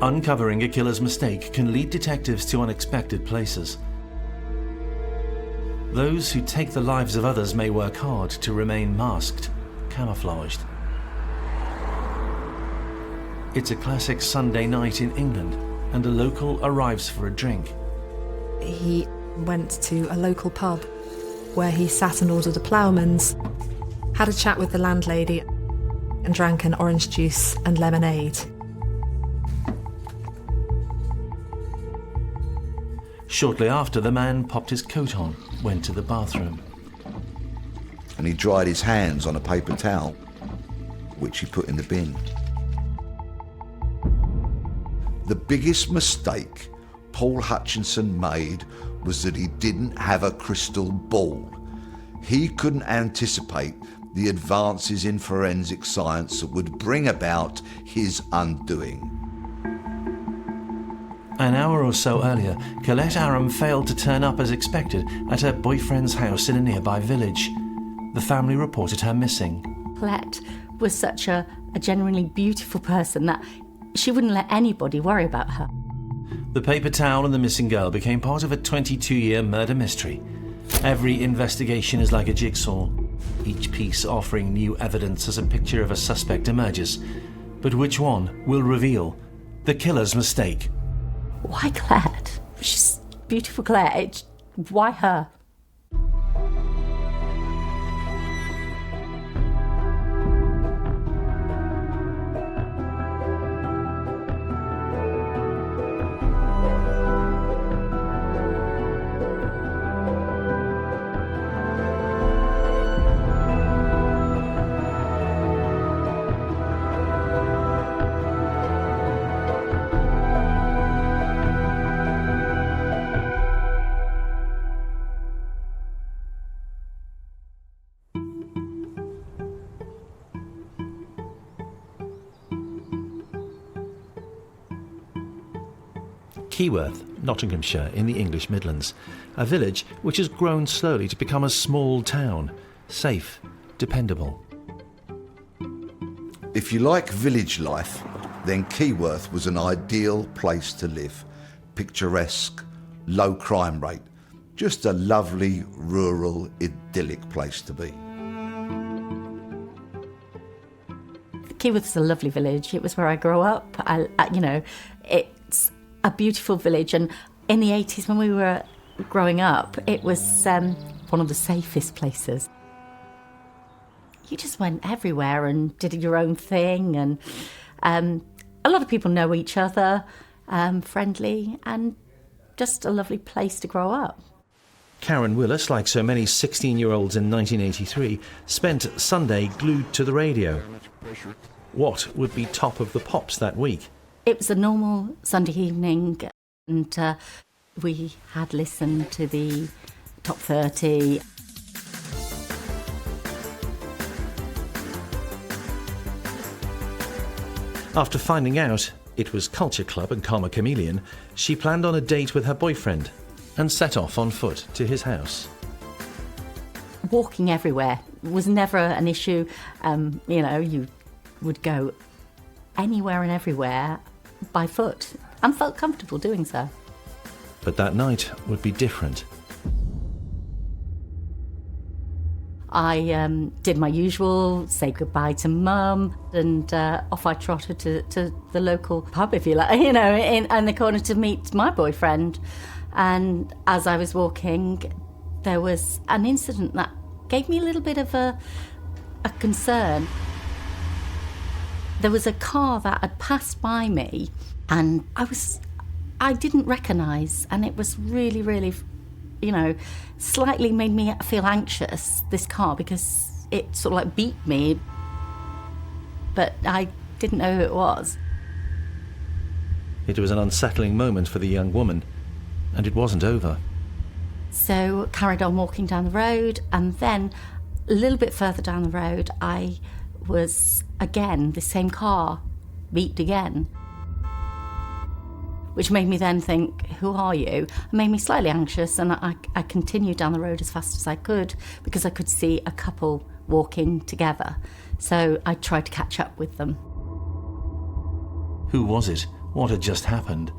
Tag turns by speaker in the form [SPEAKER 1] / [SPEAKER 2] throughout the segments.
[SPEAKER 1] Uncovering a killer's mistake can lead detectives to unexpected places. Those who take the lives of others may work hard to remain masked, camouflaged. It's a classic Sunday night in England, and a local arrives for a drink.
[SPEAKER 2] He went to a local pub where he sat and ordered a ploughman's, had a chat with the landlady, and drank an orange juice and lemonade.
[SPEAKER 1] Shortly after, the man popped his coat on, went to the bathroom.
[SPEAKER 3] And he dried his hands on a paper towel, which he put in the bin. The biggest mistake Paul Hutchinson made was that he didn't have a crystal ball. He couldn't anticipate the advances in forensic science that would bring about his undoing.
[SPEAKER 1] An hour or so earlier, Colette Aram failed to turn up as expected at her boyfriend's house in a nearby village. The family reported her missing.
[SPEAKER 4] Colette was such a genuinely beautiful person that she wouldn't let anybody worry about her.
[SPEAKER 1] The paper towel and the missing girl became part of a 22-year murder mystery. Every investigation is like a jigsaw, each piece offering new evidence as a picture of a suspect emerges. But which one will reveal the killer's mistake?
[SPEAKER 4] Why Colette? She's beautiful Colette. Why her?
[SPEAKER 1] Keyworth, Nottinghamshire, in the English Midlands, a village which has grown slowly to become a small town, safe, dependable.
[SPEAKER 3] If you like village life, then Keyworth was an ideal place to live. Picturesque, low crime rate, just a lovely, rural, idyllic place to be.
[SPEAKER 4] Keyworth's a lovely village. It was where I grew up. It's a beautiful village, and in the 80s when we were growing up, it was one of the safest places. You just went everywhere and did your own thing, and a lot of people know each other, friendly, and just a lovely place to grow up.
[SPEAKER 1] Karen Willis, like so many 16-year-olds in 1983, spent Sunday glued to the radio. What would be top of the pops that week?
[SPEAKER 4] It was a normal Sunday evening, and we had listened to the top 30.
[SPEAKER 1] After finding out it was Culture Club and Karma Chameleon, she planned on a date with her boyfriend and set off on foot to his house.
[SPEAKER 4] Walking everywhere was never an issue. You would go anywhere and everywhere by foot and felt comfortable doing so.
[SPEAKER 1] But that night would be different.
[SPEAKER 4] I did my usual, say goodbye to Mum, and off I trotted to the local pub, if you like, in the corner to meet my boyfriend. And as I was walking, there was an incident that gave me a little bit of a concern. There was a car that had passed by me, and I didn't recognise, and it was really, really, slightly made me feel anxious, this car, because it sort of like beat me, but I didn't know who it was.
[SPEAKER 1] It was an unsettling moment for the young woman, and it wasn't over.
[SPEAKER 4] So carried on walking down the road, and then a little bit further down the road, I was again, the same car beeped again, which made me then think, who are you? It made me slightly anxious, and I continued down the road as fast as I could because I could see a couple walking together. So I tried to catch up with them.
[SPEAKER 1] Who was it? what had just happened.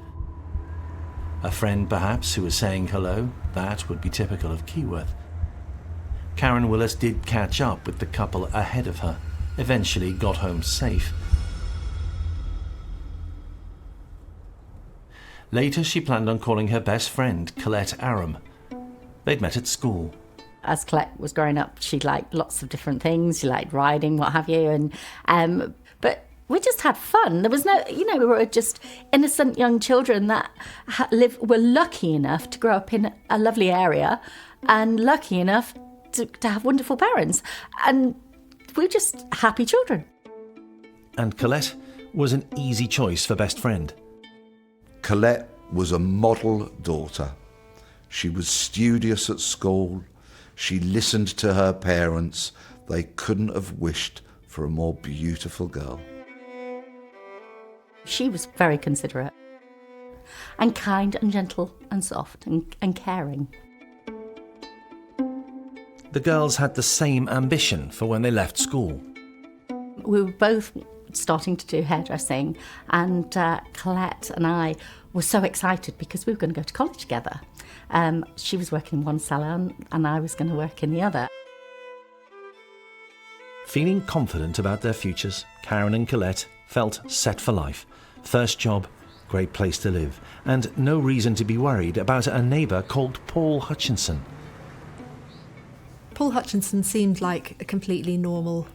[SPEAKER 1] A friend, perhaps, who was saying hello. That would be typical of Keyworth. Karen Willis did catch up with the couple ahead of her, eventually got home safe. Later, she planned on calling her best friend, Colette Aram. They'd met at school.
[SPEAKER 4] As Colette was growing up, she liked lots of different things. She liked riding, what have you. But we just had fun. There was no, we were just innocent young children that were lucky enough to grow up in a lovely area and lucky enough to have wonderful parents. And we're just happy children.
[SPEAKER 1] And Colette was an easy choice for best friend.
[SPEAKER 3] Colette was a model daughter. She was studious at school. She listened to her parents. They couldn't have wished for a more beautiful girl.
[SPEAKER 4] She was very considerate and kind and gentle and soft and caring.
[SPEAKER 1] The girls had the same ambition for when they left school.
[SPEAKER 4] We were both starting to do hairdressing, and Colette and I were so excited because we were going to go to college together. She was working in one salon and I was going to work in the other.
[SPEAKER 1] Feeling confident about their futures, Karen and Colette felt set for life. First job, great place to live, and no reason to be worried about a neighbour called Paul Hutchinson.
[SPEAKER 2] Paul Hutchinson seemed like a completely normal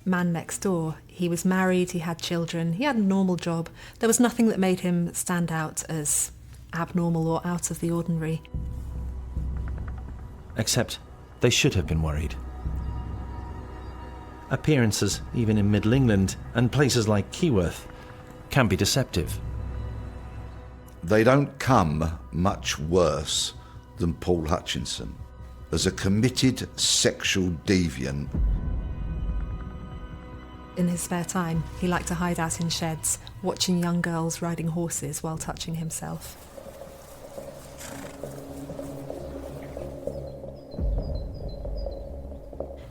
[SPEAKER 2] man next door. He was married, he had children, he had a normal job. There was nothing that made him stand out as abnormal or out of the ordinary.
[SPEAKER 1] Except they should have been worried. Appearances, even in Middle England and places like Keyworth, can be deceptive.
[SPEAKER 3] They don't come much worse than Paul Hutchinson. As a committed sexual deviant,
[SPEAKER 2] in his spare time, he liked to hide out in sheds, watching young girls riding horses while touching himself.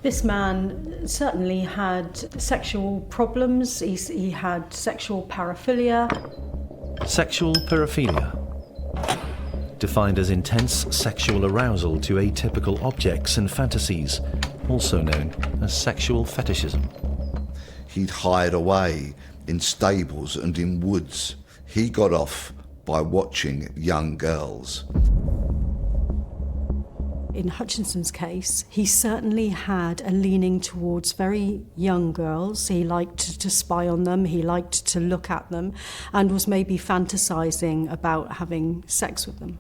[SPEAKER 5] This man certainly had sexual problems. He had sexual paraphilia.
[SPEAKER 1] Sexual paraphilia, defined as intense sexual arousal to atypical objects and fantasies, also known as sexual fetishism.
[SPEAKER 3] he'd hide away in stables and in woods. He got off by watching young girls.
[SPEAKER 5] In Hutchinson's case, he certainly had a leaning towards very young girls. He liked to spy on them, he liked to look at them, and was maybe fantasising about having sex with them.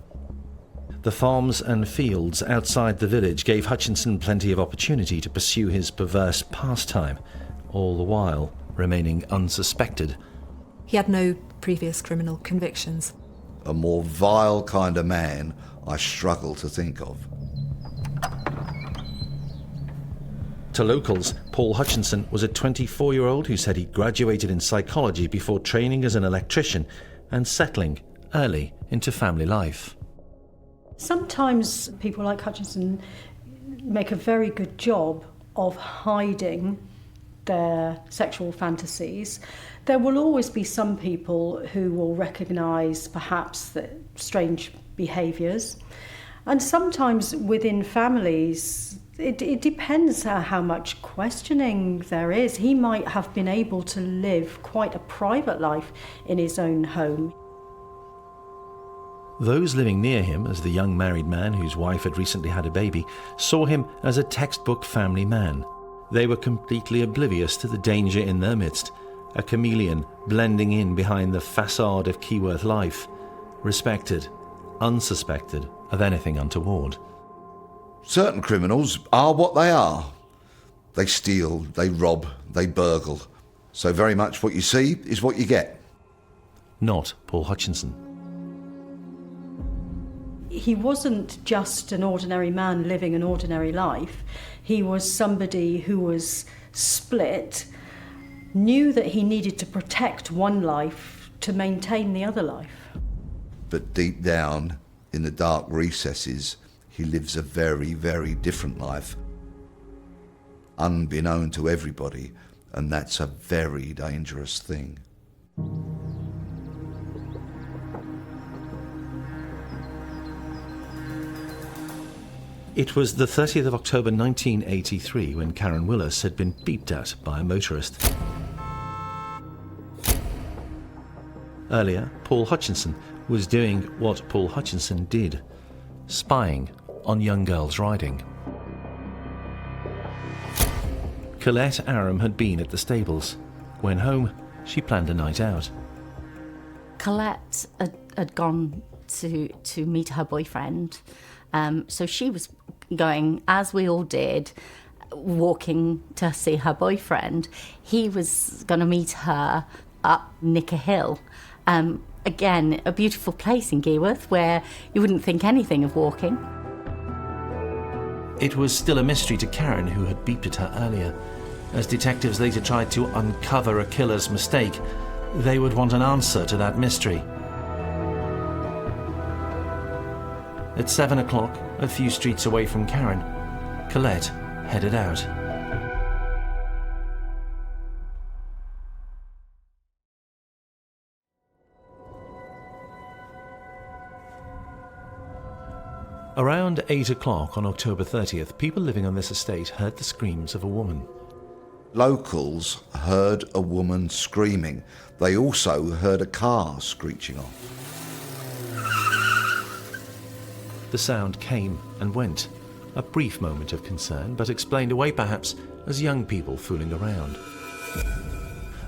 [SPEAKER 1] The farms and fields outside the village gave Hutchinson plenty of opportunity to pursue his perverse pastime, all the while remaining unsuspected.
[SPEAKER 2] He had no previous criminal convictions.
[SPEAKER 3] A more vile kind of man I struggle to think of.
[SPEAKER 1] To locals, Paul Hutchinson was a 24-year-old who said he graduated in psychology before training as an electrician and settling early into family life.
[SPEAKER 5] Sometimes people like Hutchinson make a very good job of hiding their sexual fantasies. There will always be some people who will recognise perhaps the strange behaviours. And sometimes within families, it depends how much questioning there is. He might have been able to live quite a private life in his own home.
[SPEAKER 1] Those living near him, as the young married man whose wife had recently had a baby, saw him as a textbook family man. They were completely oblivious to the danger in their midst, a chameleon blending in behind the facade of Keyworth life, respected, unsuspected of anything untoward.
[SPEAKER 3] Certain criminals are what they are. They steal, they rob, they burgle. So very much what you see is what you get.
[SPEAKER 1] Not Paul Hutchinson.
[SPEAKER 5] He wasn't just an ordinary man living an ordinary life. He was somebody who was split, knew that he needed to protect one life to maintain the other life.
[SPEAKER 3] But deep down, in the dark recesses, he lives a very, very different life, unbeknown to everybody, and that's a very dangerous thing.
[SPEAKER 1] It was the 30th of October 1983 when Karen Willis had been beeped at by a motorist. Earlier, Paul Hutchinson was doing what Paul Hutchinson did, spying on young girls riding. Colette Aram had been at the stables. When home, she planned a night out.
[SPEAKER 4] Colette had gone to meet her boyfriend, so she was going, as we all did, walking to see her boyfriend. He was going to meet her up Nicker Hill. Again, a beautiful place in Keyworth where you wouldn't think anything of walking.
[SPEAKER 1] It was still a mystery to Karen, who had beeped at her earlier. As detectives later tried to uncover a killer's mistake, they would want an answer to that mystery. At 7 o'clock, a few streets away from Karen, Colette headed out. Around 8 o'clock on October 30th, people living on this estate heard the screams of a woman.
[SPEAKER 3] Locals heard a woman screaming. They also heard a car screeching off.
[SPEAKER 1] The sound came and went. A brief moment of concern, but explained away perhaps as young people fooling around.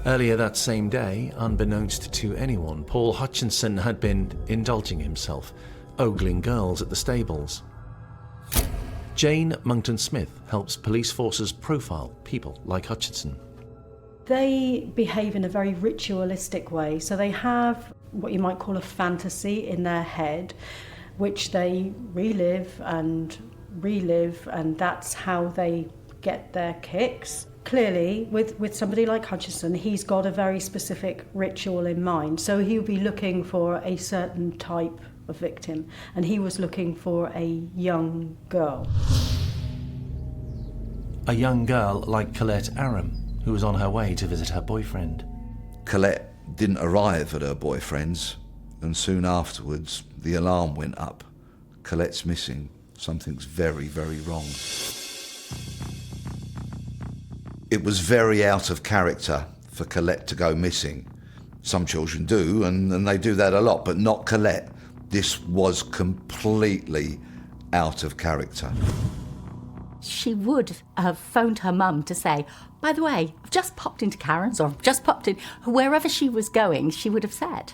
[SPEAKER 1] Earlier that same day, unbeknownst to anyone, Paul Hutchinson had been indulging himself, ogling girls at the stables. Jane Monkton-Smith helps police forces profile people like Hutchinson.
[SPEAKER 5] They behave in a very ritualistic way, so they have what you might call a fantasy in their head, which they relive, and that's how they get their kicks. Clearly, with somebody like Hutchinson, he's got a very specific ritual in mind, so he'll be looking for a certain type of victim, and he was looking for a young girl.
[SPEAKER 1] A young girl like Colette Aram, who was on her way to visit her boyfriend.
[SPEAKER 3] Colette didn't arrive at her boyfriend's, and soon afterwards the alarm went up. Colette's missing. Something's very, very wrong. It was very out of character for Colette to go missing. Some children do, and they do that a lot, but not Colette. This was completely out of character.
[SPEAKER 4] She would have phoned her mum to say, by the way, I've just popped into Karen's, or I've just popped in, wherever she was going, she would have said.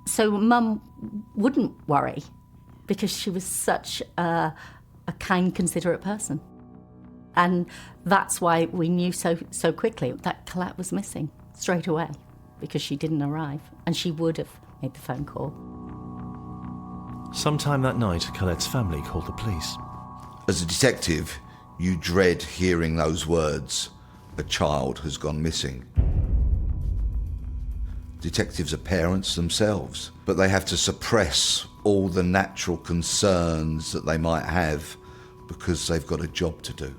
[SPEAKER 4] So mum wouldn't worry, because she was such a kind, considerate person. And that's why we knew so quickly that Colette was missing straight away, because she didn't arrive, and she would have made the phone call.
[SPEAKER 1] Sometime that night, Colette's family called the police.
[SPEAKER 3] As a detective, you dread hearing those words, a child has gone missing. Detectives are parents themselves, but they have to suppress all the natural concerns that they might have because they've got a job to do.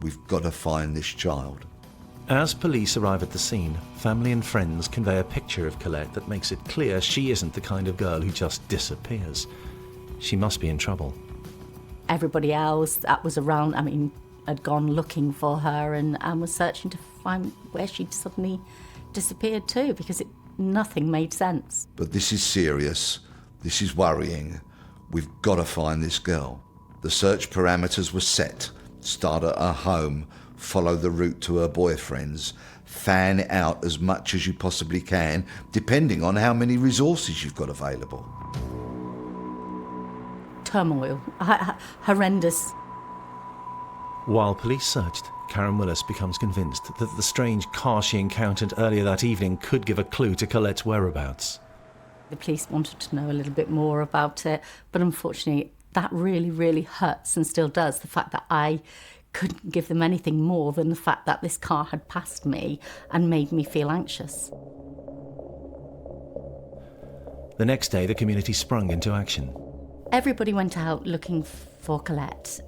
[SPEAKER 3] We've got to find this child.
[SPEAKER 1] As police arrive at the scene, family and friends convey a picture of Colette that makes it clear she isn't the kind of girl who just disappears. She must be in trouble.
[SPEAKER 4] Everybody else that was around, had gone looking for her and was searching to find where she'd suddenly disappeared to, because nothing made sense.
[SPEAKER 3] But this is serious. This is worrying. We've got to find this girl. The search parameters were set. Start at her home, follow the route to her boyfriend's, fan it out as much as you possibly can, depending on how many resources you've got available.
[SPEAKER 4] Turmoil, horrendous.
[SPEAKER 1] While police searched, Karen Willis becomes convinced that the strange car she encountered earlier that evening could give a clue to Colette's whereabouts.
[SPEAKER 4] The police wanted to know a little bit more about it, but unfortunately that really, really hurts and still does, the fact that I couldn't give them anything more than the fact that this car had passed me and made me feel anxious.
[SPEAKER 1] The next day, the community sprung into action.
[SPEAKER 4] Everybody went out looking for Colette,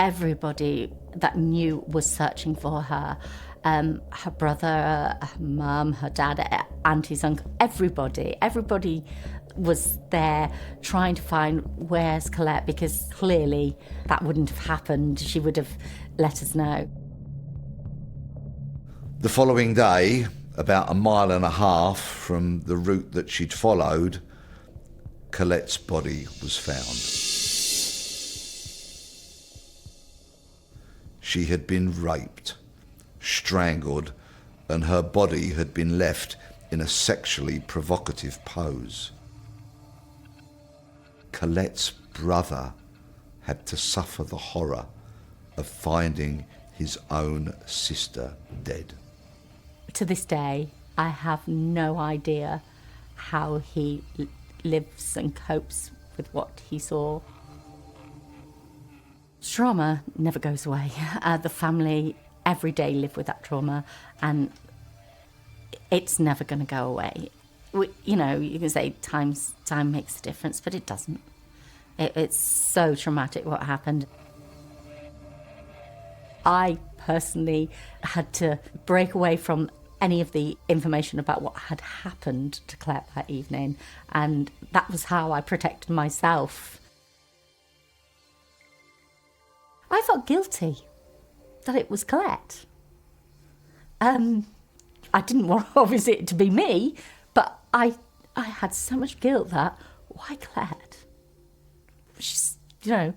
[SPEAKER 4] everybody that knew was searching for her. Her brother, her mum, her dad, aunties, uncle, everybody was there trying to find where's Colette, because clearly that wouldn't have happened. She would have let us know.
[SPEAKER 3] The following day, about 1.5 miles from the route that she'd followed, Colette's body was found. She had been raped, strangled, and her body had been left in a sexually provocative pose. Colette's brother had to suffer the horror of finding his own sister dead.
[SPEAKER 4] To this day, I have no idea how he lives and copes with what he saw. Trauma never goes away. The family every day live with that trauma, and it's never going to go away. You know, you can say time makes a difference, but it doesn't. It's so traumatic what happened. I personally had to break away from any of the information about what had happened to Colette that evening, and that was how I protected myself. I felt guilty that it was Colette. I didn't want, obviously, it to be me, but I had so much guilt that, why Colette? She's, you know,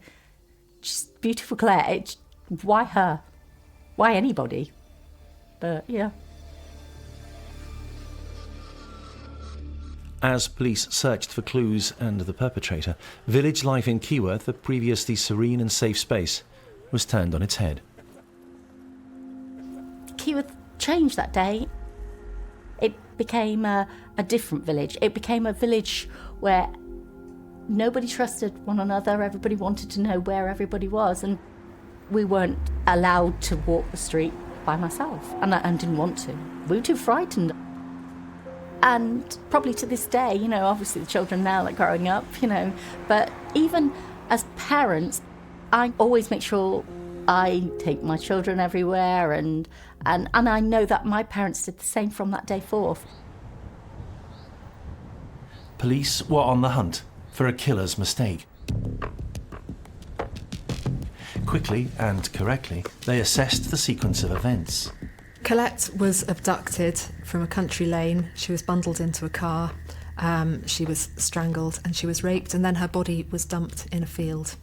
[SPEAKER 4] she's beautiful Colette. Why her? Why anybody? But, yeah.
[SPEAKER 1] As police searched for clues and the perpetrator, village life in Keyworth, a previously serene and safe space, was turned on its head.
[SPEAKER 4] Keyworth changed that day. It became a different village. It became a village where nobody trusted one another. Everybody wanted to know where everybody was, and we weren't allowed to walk the street by myself, and I didn't want to. We were too frightened. And probably to this day, you know, obviously the children now are growing up, you know, but even as parents, I always make sure I take my children everywhere, and I know that my parents did the same from that day forth.
[SPEAKER 1] Police were on the hunt for a killer's mistake. Quickly and correctly, they assessed the sequence of events.
[SPEAKER 2] Colette was abducted from a country lane. She was bundled into a car. She was strangled and she was raped, and then her body was dumped in a field.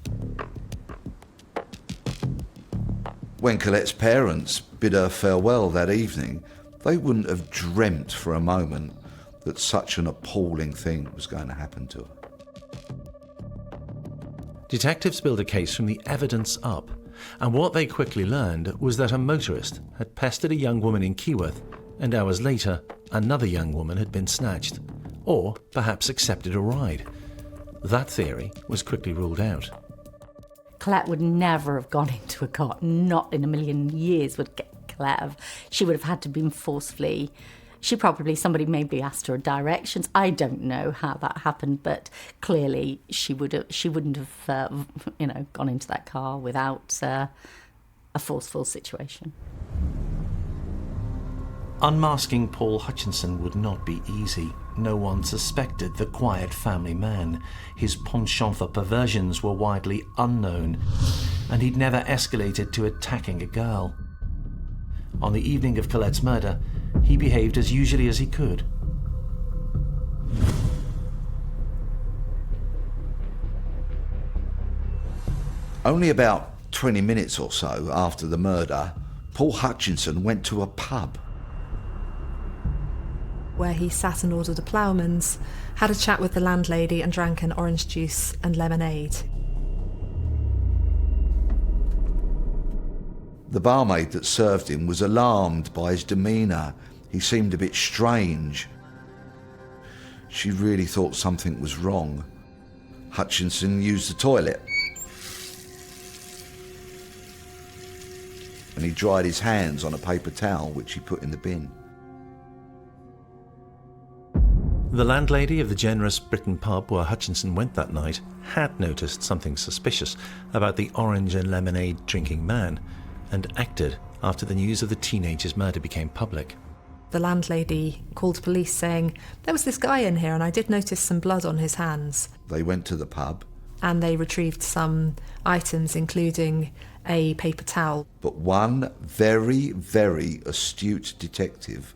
[SPEAKER 3] When Colette's parents bid her farewell that evening, they wouldn't have dreamt for a moment that such an appalling thing was going to happen to her.
[SPEAKER 1] Detectives built a case from the evidence up, and what they quickly learned was that a motorist had pestered a young woman in Keyworth, and hours later, another young woman had been snatched, or perhaps accepted a ride. That theory was quickly ruled out.
[SPEAKER 4] Colette would never have gone into a car. Not in a million years would Colette have. She would have had to been forcefully. Somebody maybe asked her directions. I don't know how that happened, but clearly she wouldn't have, gone into that car without a forceful situation.
[SPEAKER 1] Unmasking Paul Hutchinson would not be easy. No one suspected the quiet family man. His penchant for perversions were widely unknown, and he'd never escalated to attacking a girl. On the evening of Colette's murder, he behaved as usually as he could.
[SPEAKER 3] Only about 20 minutes or so after the murder, Paul Hutchinson went to a pub.
[SPEAKER 2] Where he sat and ordered a ploughman's, had a chat with the landlady and drank an orange juice and lemonade.
[SPEAKER 3] The barmaid that served him was alarmed by his demeanour. He seemed a bit strange. She really thought something was wrong. Hutchinson used the toilet, and he dried his hands on a paper towel which he put in the bin.
[SPEAKER 1] The landlady of the generous Britain pub where Hutchinson went that night had noticed something suspicious about the orange and lemonade drinking man and acted after the news of the teenager's murder became public.
[SPEAKER 2] The landlady called police saying, "There was this guy in here and I did notice some blood on his hands."
[SPEAKER 3] They went to the pub,
[SPEAKER 2] And they retrieved some items, including a paper towel.
[SPEAKER 3] but one very, very astute detective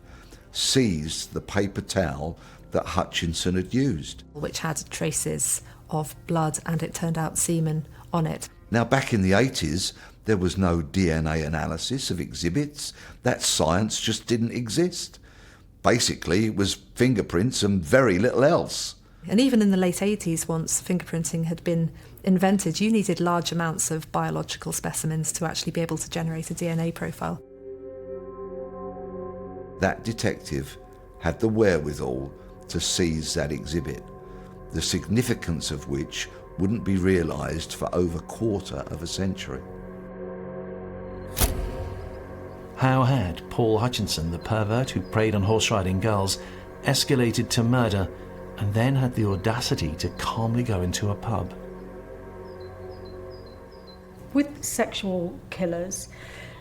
[SPEAKER 3] seized the paper towel that Hutchinson had used.
[SPEAKER 2] Which had traces of blood, and it turned out semen on it.
[SPEAKER 3] Now, back in the 80s, there was no DNA analysis of exhibits. That science just didn't exist. Basically, it was fingerprints and very little else.
[SPEAKER 2] And even in the late 80s, once fingerprinting had been invented, you needed large amounts of biological specimens to actually be able to generate a DNA profile.
[SPEAKER 3] That detective had the wherewithal to seize that exhibit, the significance of which wouldn't be realised for over a quarter of a century.
[SPEAKER 1] How had Paul Hutchinson, the pervert who preyed on horse-riding girls, escalated to murder and then had the audacity to calmly go into a pub?
[SPEAKER 5] With sexual killers,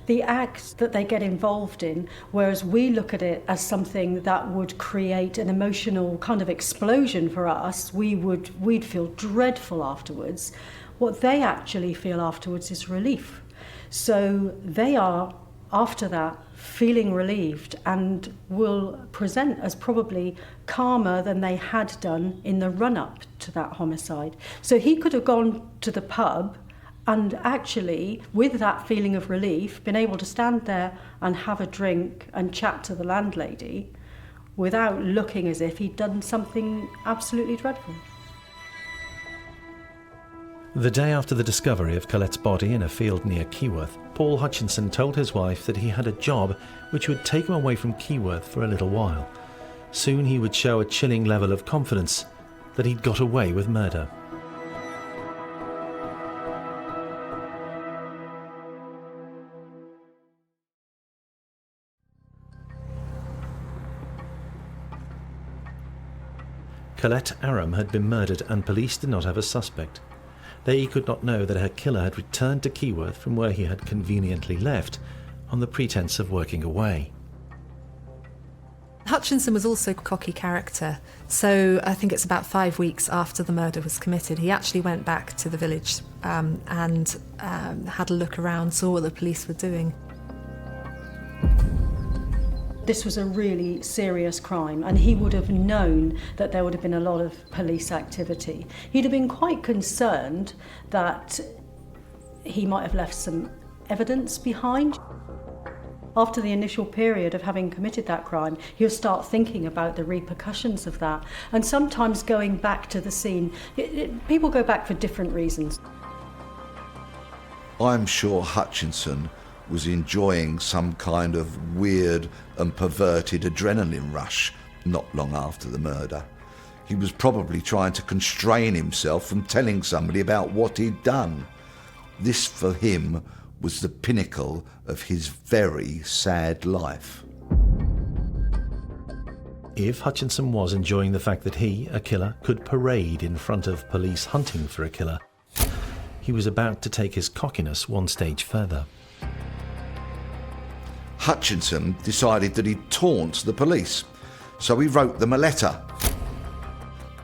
[SPEAKER 5] the acts that they get involved in, whereas we look at it as something that would create an emotional kind of explosion for us, we'd feel dreadful afterwards. What they actually feel afterwards is relief. So they are, after that, feeling relieved and will present as probably calmer than they had done in the run-up to that homicide. So he could have gone to the pub and actually, with that feeling of relief, been able to stand there and have a drink and chat to the landlady without looking as if he'd done something absolutely dreadful.
[SPEAKER 1] The day after the discovery of Colette's body in a field near Keyworth, Paul Hutchinson told his wife that he had a job which would take him away from Keyworth for a little while. Soon he would show a chilling level of confidence that he'd got away with murder. Colette Aram had been murdered and police did not have a suspect. They could not know that her killer had returned to Keyworth from where he had conveniently left on the pretense of working away.
[SPEAKER 2] Hutchinson was also a cocky character, so I think it's about 5 weeks after the murder was committed, he actually went back to the village and had a look around, saw what the police were doing.
[SPEAKER 5] This was a really serious crime, and he would have known that there would have been a lot of police activity. He'd have been quite concerned that he might have left some evidence behind. After the initial period of having committed that crime, he'll start thinking about the repercussions of that. And sometimes going back to the scene, people go back for different reasons.
[SPEAKER 3] I'm sure Hutchinson was enjoying some kind of weird and perverted adrenaline rush not long after the murder. He was probably trying to constrain himself from telling somebody about what he'd done. This, for him, was the pinnacle of his very sad life.
[SPEAKER 1] If Hutchinson was enjoying the fact that he, a killer, could parade in front of police hunting for a killer, he was about to take his cockiness one stage further.
[SPEAKER 3] Hutchinson decided that he'd taunt the police, so he wrote them a letter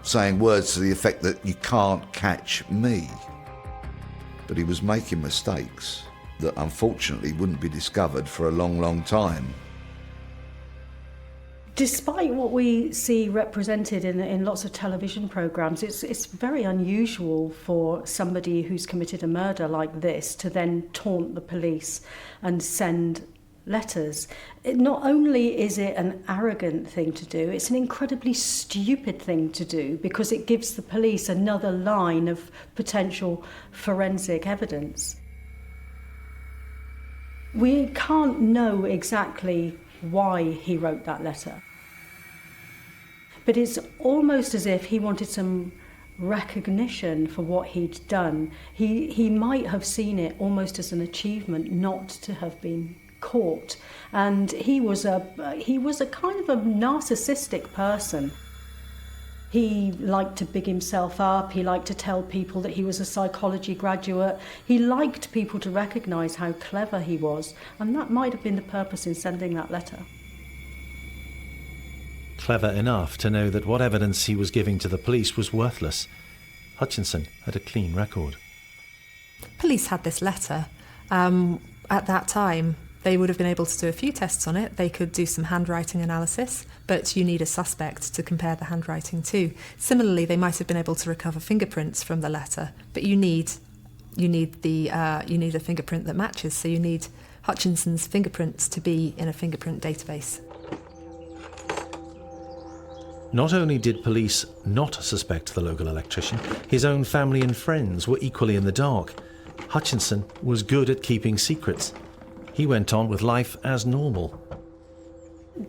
[SPEAKER 3] saying words to the effect that "you can't catch me." But he was making mistakes that unfortunately wouldn't be discovered for a long, long time.
[SPEAKER 5] Despite what we see represented in lots of television programmes, it's very unusual for somebody who's committed a murder like this to then taunt the police and send letters. Not only is it an arrogant thing to do, it's an incredibly stupid thing to do because it gives the police another line of potential forensic evidence. We can't know exactly why he wrote that letter, but it's almost as if he wanted some recognition for what he'd done. He might have seen it almost as an achievement not to have been caught, and he was a kind of a narcissistic person. He liked to big himself up. He liked to tell people that he was a psychology graduate. He liked people to recognise how clever he was, and that might have been the purpose in sending that letter.
[SPEAKER 1] Clever enough to know that what evidence he was giving to the police was worthless. Hutchinson had a clean record.
[SPEAKER 2] Police had this letter. At that time, they would have been able to do a few tests on it. They could do some handwriting analysis, but you need a suspect to compare the handwriting to. Similarly, they might have been able to recover fingerprints from the letter, but you need a fingerprint that matches. So you need Hutchinson's fingerprints to be in a fingerprint database.
[SPEAKER 1] Not only did police not suspect the local electrician, his own family and friends were equally in the dark. Hutchinson was good at keeping secrets. He went on with life as normal.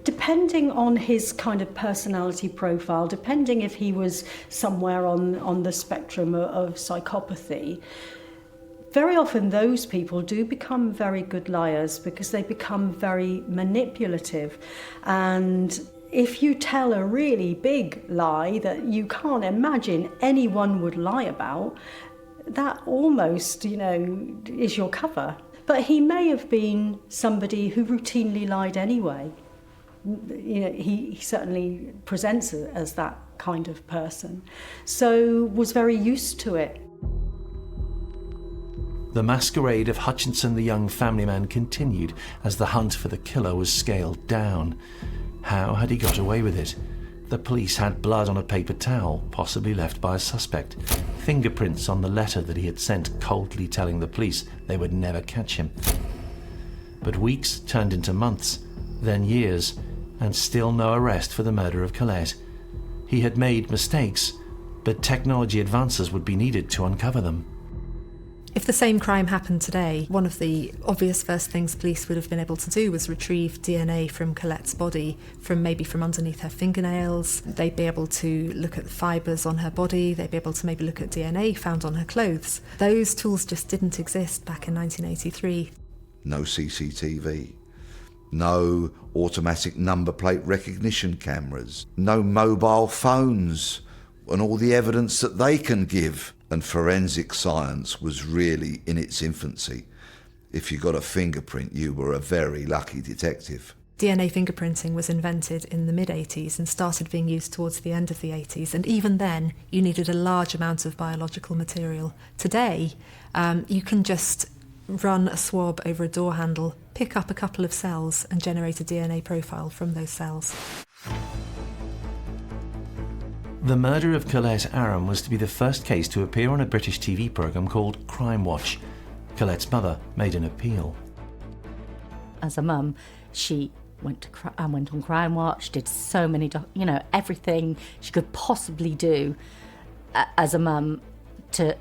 [SPEAKER 5] Depending on his kind of personality profile, depending if he was somewhere on the spectrum of psychopathy, very often those people do become very good liars because they become very manipulative. And if you tell a really big lie that you can't imagine anyone would lie about, that almost, is your cover. But he may have been somebody who routinely lied anyway. He certainly presents as that kind of person, so was very used to it.
[SPEAKER 1] The masquerade of Hutchinson the young family man continued as the hunt for the killer was scaled down. How had he got away with it? The police had blood on a paper towel, possibly left by a suspect. Fingerprints on the letter that he had sent, coldly telling the police they would never catch him. But weeks turned into months, then years, and still no arrest for the murder of Colette. He had made mistakes, but technology advances would be needed to uncover them.
[SPEAKER 2] If the same crime happened today, one of the obvious first things police would have been able to do was retrieve DNA from Colette's body, from underneath her fingernails. They'd be able to look at the fibres on her body. They'd be able to maybe look at DNA found on her clothes. Those tools just didn't exist back in 1983.
[SPEAKER 3] No CCTV. No automatic number plate recognition cameras. No mobile phones and all the evidence that they can give. And forensic science was really in its infancy. If you got a fingerprint, you were a very lucky detective.
[SPEAKER 2] DNA fingerprinting was invented in the mid-80s and started being used towards the end of the 80s, and even then you needed a large amount of biological material. Today, you can just run a swab over a door handle, pick up a couple of cells and generate a DNA profile from those cells.
[SPEAKER 1] The murder of Colette Aram was to be the first case to appear on a British TV programme called Crime Watch. Colette's mother made an appeal.
[SPEAKER 4] As a mum, she went on Crime Watch, did so many, everything she could possibly do as a mum to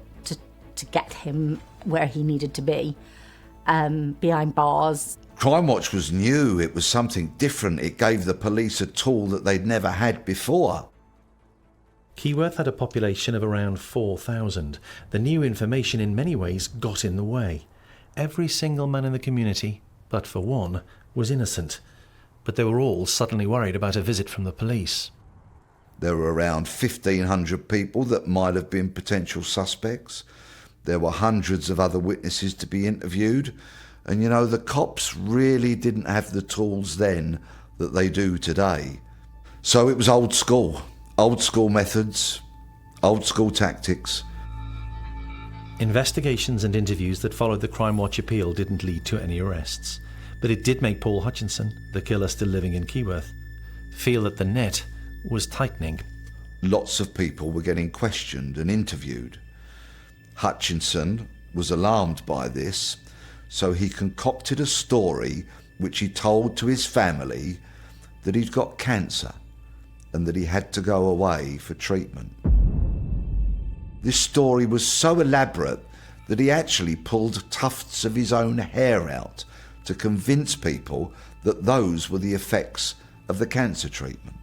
[SPEAKER 4] get him where he needed to be, behind bars.
[SPEAKER 3] Crime Watch was new. It was something different. It gave the police a tool that they'd never had before.
[SPEAKER 1] Keyworth had a population of around 4,000. The new information in many ways got in the way. Every single man in the community, but for one, was innocent. But they were all suddenly worried about a visit from the police.
[SPEAKER 3] There were around 1,500 people that might have been potential suspects. There were hundreds of other witnesses to be interviewed. And the cops really didn't have the tools then that they do today. So it was old school. Old school methods, old school tactics.
[SPEAKER 1] Investigations and interviews that followed the Crime Watch appeal didn't lead to any arrests. But it did make Paul Hutchinson, the killer still living in Keyworth, feel that the net was tightening.
[SPEAKER 3] Lots of people were getting questioned and interviewed. Hutchinson was alarmed by this, so he concocted a story which he told to his family that he'd got cancer and that he had to go away for treatment. This story was so elaborate that he actually pulled tufts of his own hair out to convince people that those were the effects of the cancer treatment.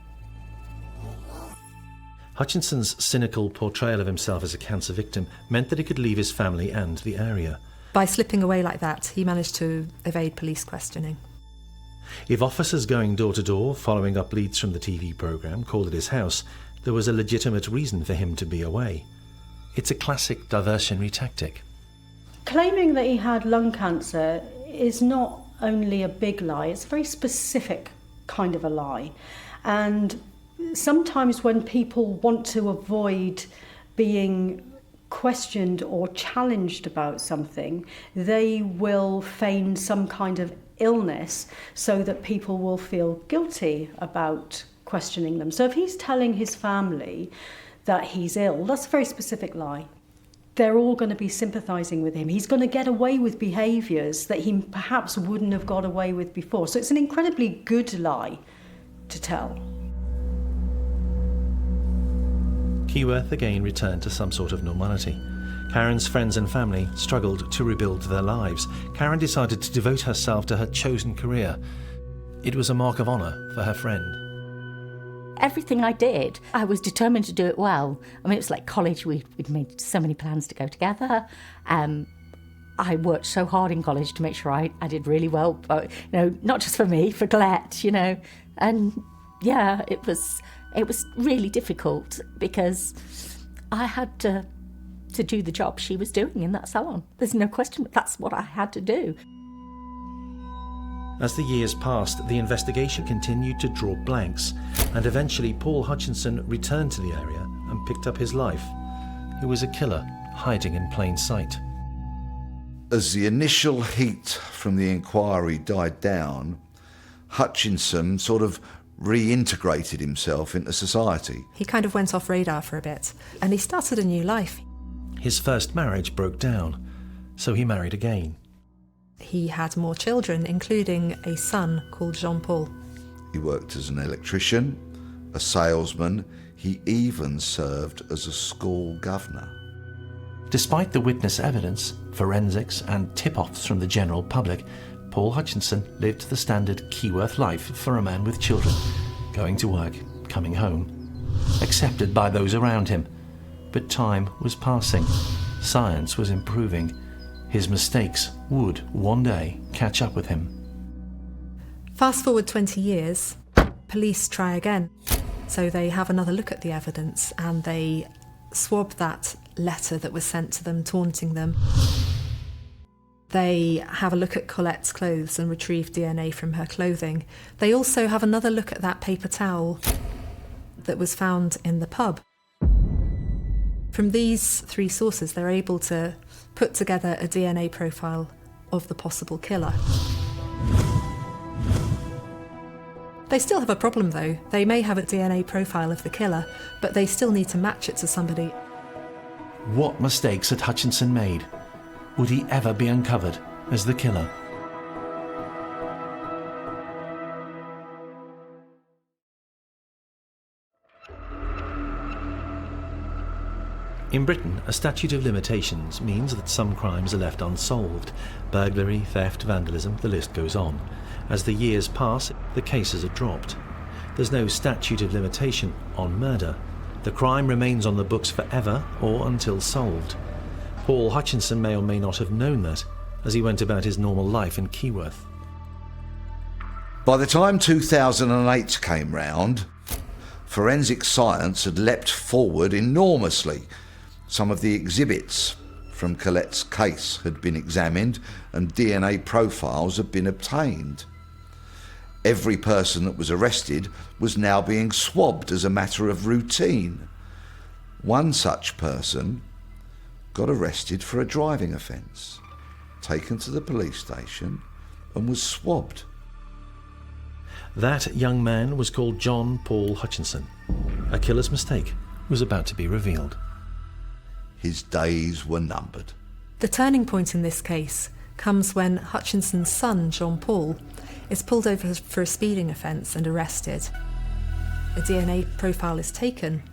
[SPEAKER 1] Hutchinson's cynical portrayal of himself as a cancer victim meant that he could leave his family and the area.
[SPEAKER 2] By slipping away like that, he managed to evade police questioning.
[SPEAKER 1] If officers going door to door following up leads from the TV programme called at his house, there was a legitimate reason for him to be away. It's a classic diversionary tactic.
[SPEAKER 5] Claiming that he had lung cancer is not only a big lie, it's a very specific kind of a lie. And sometimes when people want to avoid being questioned or challenged about something, they will feign some kind of illness so that people will feel guilty about questioning them. So if he's telling his family that he's ill, that's a very specific lie. They're all going to be sympathising with him. He's going to get away with behaviours that he perhaps wouldn't have got away with before. So it's an incredibly good lie to tell.
[SPEAKER 1] Keyworth again returned to some sort of normality. Karen's friends and family struggled to rebuild their lives. Karen decided to devote herself to her chosen career. It was a mark of honour for her friend.
[SPEAKER 4] Everything I did, I was determined to do it well. I mean, it was like college. We'd made so many plans to go together. I worked so hard in college to make sure I did really well, but, not just for me, for Colette, And yeah, it was really difficult because I had to do the job she was doing in that salon. There's no question, but that's what I had to do.
[SPEAKER 1] As the years passed, the investigation continued to draw blanks, and eventually Paul Hutchinson returned to the area and picked up his life. He was a killer, hiding in plain sight.
[SPEAKER 3] As the initial heat from the inquiry died down, Hutchinson sort of reintegrated himself into society.
[SPEAKER 2] He kind of went off radar for a bit, and he started a new life.
[SPEAKER 1] His first marriage broke down, so he married again.
[SPEAKER 2] He had more children, including a son called Jean-Paul.
[SPEAKER 3] He worked as an electrician, a salesman. He even served as a school governor.
[SPEAKER 1] Despite the witness evidence, forensics and tip-offs from the general public, Paul Hutchinson lived the standard Keyworth life for a man with children, going to work, coming home, accepted by those around him. But time was passing, science was improving. His mistakes would one day catch up with him.
[SPEAKER 2] Fast forward 20 years, police try again. So they have another look at the evidence and they swab that letter that was sent to them, taunting them. They have a look at Colette's clothes and retrieve DNA from her clothing. They also have another look at that paper towel that was found in the pub. From these three sources, they're able to put together a DNA profile of the possible killer. They still have a problem though. They may have a DNA profile of the killer, but they still need to match it to somebody.
[SPEAKER 1] What mistakes had Hutchinson made? Would he ever be uncovered as the killer? In Britain, a statute of limitations means that some crimes are left unsolved. Burglary, theft, vandalism, the list goes on. As the years pass, the cases are dropped. There's no statute of limitation on murder. The crime remains on the books forever or until solved. Paul Hutchinson may or may not have known that as he went about his normal life in Keyworth.
[SPEAKER 3] By the time 2008 came round, forensic science had leapt forward enormously. Some of the exhibits from Colette's case had been examined and DNA profiles had been obtained. Every person that was arrested was now being swabbed as a matter of routine. One such person got arrested for a driving offence, taken to the police station and was swabbed.
[SPEAKER 1] That young man was called John Paul Hutchinson. A killer's mistake was about to be revealed.
[SPEAKER 3] His days were numbered.
[SPEAKER 2] The turning point in this case comes when Hutchinson's son, Jean-Paul, is pulled over for a speeding offence and arrested. A DNA profile is taken,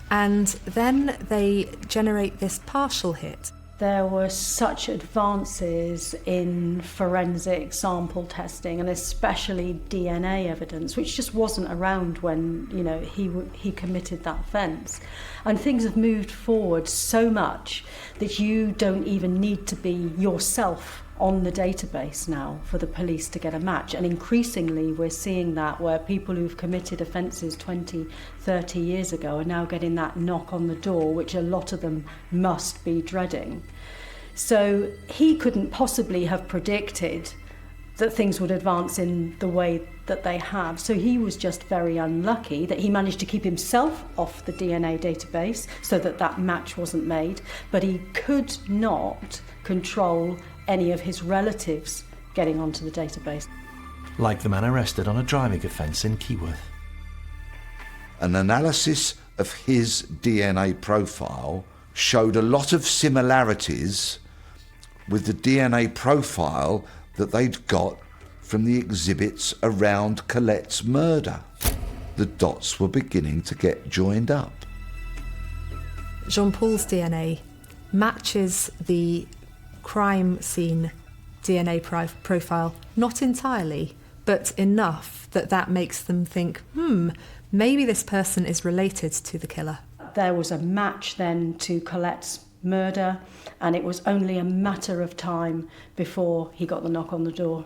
[SPEAKER 2] and then they generate this partial hit.
[SPEAKER 5] There were such advances in forensic sample testing and especially DNA evidence, which just wasn't around when he committed that offence. And things have moved forward so much that you don't even need to be yourself on the database now for the police to get a match. And increasingly we're seeing that where people who've committed offences 20, 30 years ago are now getting that knock on the door, which a lot of them must be dreading. So he couldn't possibly have predicted that things would advance in the way that they have. So he was just very unlucky that he managed to keep himself off the DNA database so that that match wasn't made, but he could not control any of his relatives getting onto the database.
[SPEAKER 1] Like the man arrested on a driving offence in Keyworth.
[SPEAKER 3] An analysis of his DNA profile showed a lot of similarities with the DNA profile that they'd got from the exhibits around Colette's murder. The dots were beginning to get joined up.
[SPEAKER 2] Jean-Paul's DNA matches the crime scene DNA profile, not entirely, but enough that that makes them think, maybe this person is related to the killer.
[SPEAKER 5] There was a match then to Colette's murder, and it was only a matter of time before he got the knock on the door.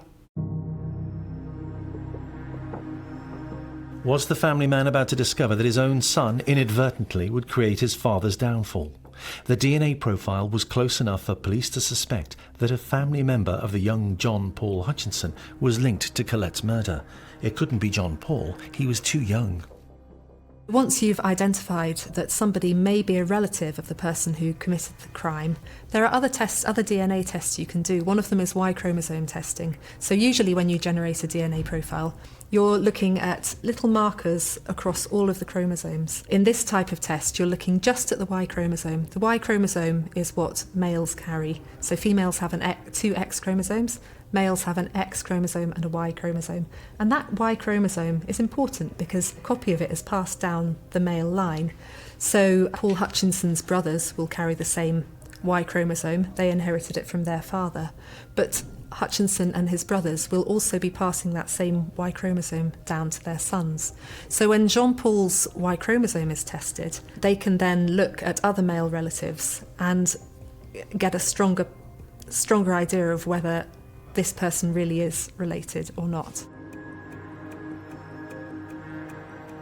[SPEAKER 1] Was the family man about to discover that his own son inadvertently would create his father's downfall? The DNA profile was close enough for police to suspect that a family member of the young John Paul Hutchinson was linked to Colette's murder. It couldn't be John Paul, he was too young.
[SPEAKER 2] Once you've identified that somebody may be a relative of the person who committed the crime, there are other tests, other DNA tests you can do. One of them is Y chromosome testing. So usually when you generate a DNA profile, you're looking at little markers across all of the chromosomes. In this type of test, you're looking just at the Y chromosome. The Y chromosome is what males carry. So females have two X chromosomes. Males have an X chromosome and a Y chromosome. And that Y chromosome is important because a copy of it is passed down the male line. So Paul Hutchinson's brothers will carry the same Y chromosome. They inherited it from their father. But Hutchinson and his brothers will also be passing that same Y chromosome down to their sons. So when Jean-Paul's Y chromosome is tested, they can then look at other male relatives and get a stronger idea of whether this person really is related or not.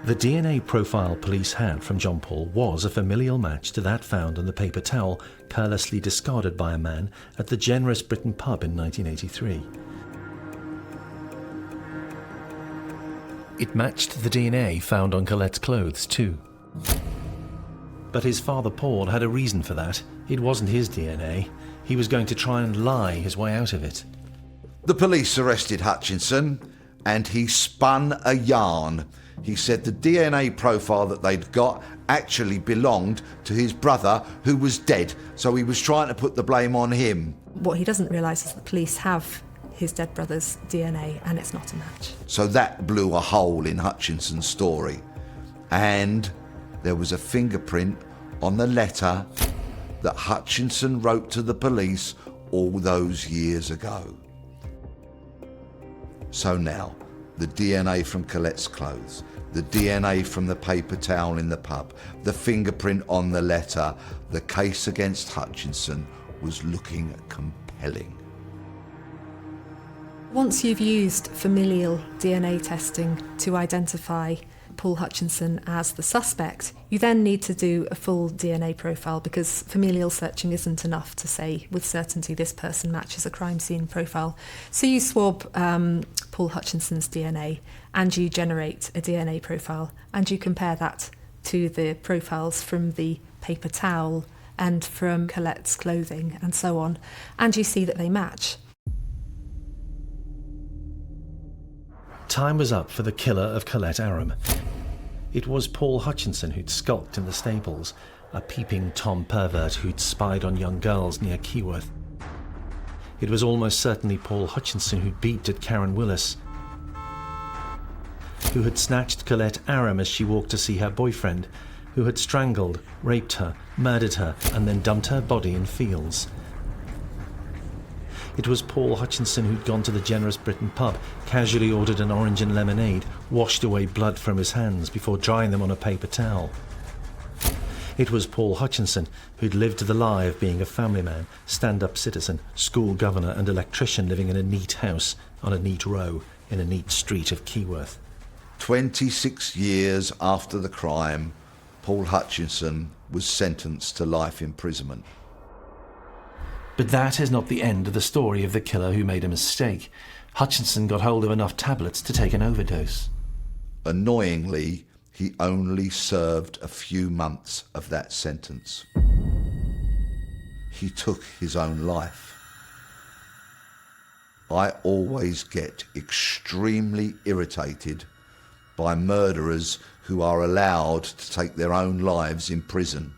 [SPEAKER 1] The DNA profile police had from John Paul was a familial match to that found on the paper towel carelessly discarded by a man at the Generous Britain pub in 1983. It matched the DNA found on Colette's clothes too. But his father Paul had a reason for that. It wasn't his DNA. He was going to try and lie his way out of it.
[SPEAKER 3] The police arrested Hutchinson and he spun a yarn. He said the DNA profile that they'd got actually belonged to his brother who was dead, so he was trying to put the blame on him.
[SPEAKER 2] What he doesn't realise is the police have his dead brother's DNA and it's not a match.
[SPEAKER 3] So that blew a hole in Hutchinson's story. And there was a fingerprint on the letter that Hutchinson wrote to the police all those years ago. So now, the DNA from Colette's clothes, the DNA from the paper towel in the pub, the fingerprint on the letter, the case against Hutchinson was looking compelling.
[SPEAKER 2] Once you've used familial DNA testing to identify Paul Hutchinson as the suspect, you then need to do a full DNA profile because familial searching isn't enough to say with certainty this person matches a crime scene profile. So you swab Paul Hutchinson's DNA and you generate a DNA profile and you compare that to the profiles from the paper towel and from Colette's clothing and so on, and you see that they match.
[SPEAKER 1] Time was up for the killer of Colette Aram. It was Paul Hutchinson who'd skulked in the stables, a peeping Tom pervert who'd spied on young girls near Keyworth. It was almost certainly Paul Hutchinson who'd beeped at Karen Willis, who had snatched Colette Aram as she walked to see her boyfriend, who had strangled, raped her, murdered her, and then dumped her body in fields. It was Paul Hutchinson who'd gone to the Generous Britain pub, casually ordered an orange and lemonade, washed away blood from his hands before drying them on a paper towel. It was Paul Hutchinson who'd lived the lie of being a family man, stand-up citizen, school governor and electrician living in a neat house on a neat row in a neat street of Keyworth.
[SPEAKER 3] 26 years after the crime, Paul Hutchinson was sentenced to life imprisonment.
[SPEAKER 1] But that is not the end of the story of the killer who made a mistake. Hutchinson got hold of enough tablets to take an overdose.
[SPEAKER 3] Annoyingly, he only served a few months of that sentence. He took his own life. I always get extremely irritated by murderers who are allowed to take their own lives in prison.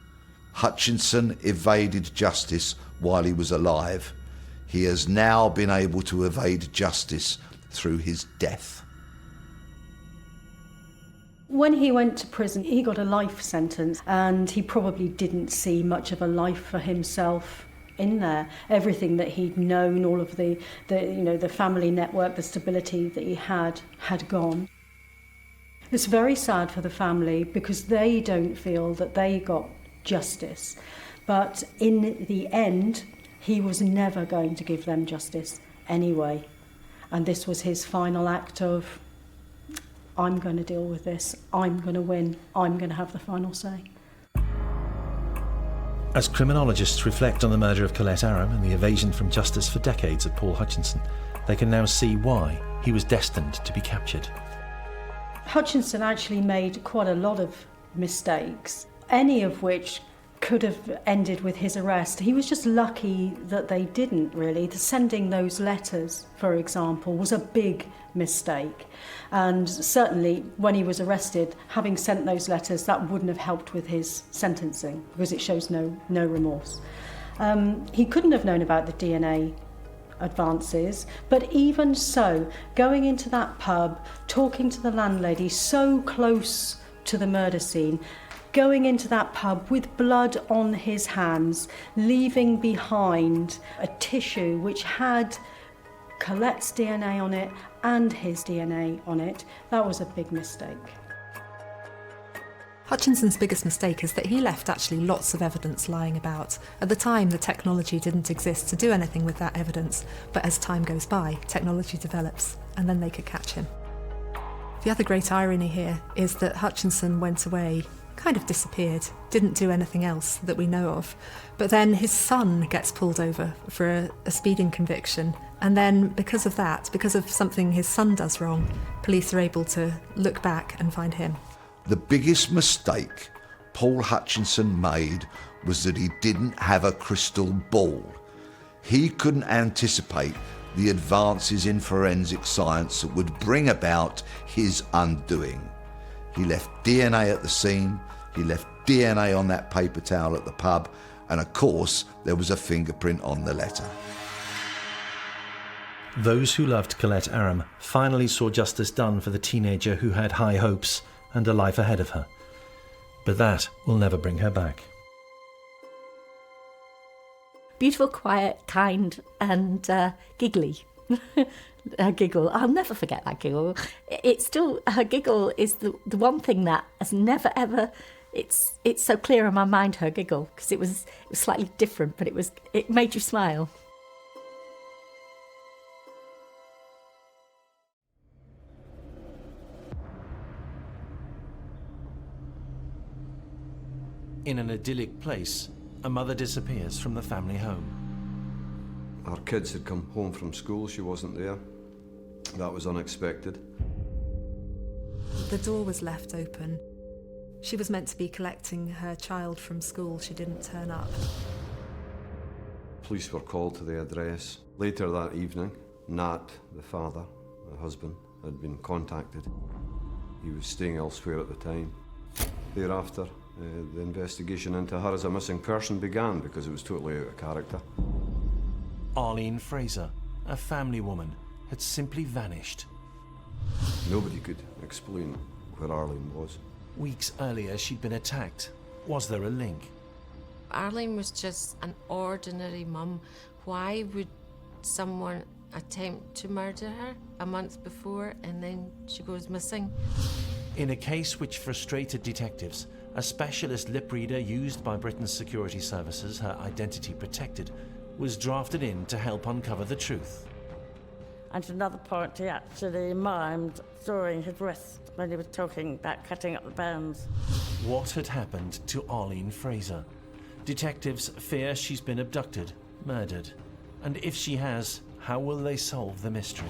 [SPEAKER 3] Hutchinson evaded justice while he was alive. He has now been able to evade justice through his death.
[SPEAKER 5] When he went to prison, he got a life sentence, and he probably didn't see much of a life for himself in there. Everything that he'd known, all of the family network, the stability that he had gone. It's very sad for the family because they don't feel that they got justice. But in the end, he was never going to give them justice anyway. And this was his final act of, I'm going to deal with this, I'm going to win, I'm going to have the final say.
[SPEAKER 1] As criminologists reflect on the murder of Colette Aram and the evasion from justice for decades of Paul Hutchinson, they can now see why he was destined to be captured.
[SPEAKER 5] Hutchinson actually made quite a lot of mistakes, any of which could have ended with his arrest. He was just lucky that they didn't, really. Sending those letters, for example, was a big mistake. And certainly when he was arrested, having sent those letters, that wouldn't have helped with his sentencing because it shows no remorse. He couldn't have known about the DNA advances, but even so, going into that pub, talking to the landlady so close to the murder scene, going into that pub with blood on his hands, leaving behind a tissue which had Colette's DNA on it and his DNA on it, that was a big mistake.
[SPEAKER 2] Hutchinson's biggest mistake is that he left actually lots of evidence lying about. At the time, the technology didn't exist to do anything with that evidence, but as time goes by, technology develops, and then they could catch him. The other great irony here is that Hutchinson went away, kind of disappeared, didn't do anything else that we know of, but then his son gets pulled over for a speeding conviction, and then because of that, because of something his son does wrong, police are able to look back and find him.
[SPEAKER 3] The biggest mistake Paul Hutchinson made was that he didn't have a crystal ball. He couldn't anticipate the advances in forensic science that would bring about his undoing. He left DNA at the scene, he left DNA on that paper towel at the pub, and of course there was a fingerprint on the letter.
[SPEAKER 1] Those who loved Colette Aram finally saw justice done for the teenager who had high hopes and a life ahead of her. But that will never bring her back.
[SPEAKER 4] Beautiful, quiet, kind and giggly. Her giggle, I'll never forget that giggle. It's still, her giggle is the one thing that has never ever, it's so clear in my mind, her giggle, because it was slightly different, but it made you smile.
[SPEAKER 1] In an idyllic place, a mother disappears from the family home.
[SPEAKER 6] Our kids had come home from school, she wasn't there. That was unexpected.
[SPEAKER 2] The door was left open. She was meant to be collecting her child from school. She didn't turn up.
[SPEAKER 6] Police were called to the address. Later that evening, Nat, the father, the husband, had been contacted. He was staying elsewhere at the time. Thereafter, the investigation into her as a missing person began because it was totally out of character.
[SPEAKER 1] Arlene Fraser, a family woman, had simply vanished.
[SPEAKER 6] Nobody could explain where Arlene was.
[SPEAKER 1] Weeks earlier, she'd been attacked. Was there a link?
[SPEAKER 7] Arlene was just an ordinary mum. Why would someone attempt to murder her a month before and then she goes missing?
[SPEAKER 1] In a case which frustrated detectives, a specialist lip reader used by Britain's security services, her identity protected, was drafted in to help uncover the truth.
[SPEAKER 8] And at another point, he actually mimed drawing his wrist when he was talking about cutting up the bones.
[SPEAKER 1] What had happened to Arlene Fraser? Detectives fear she's been abducted, murdered. And if she has, how will they solve the mystery?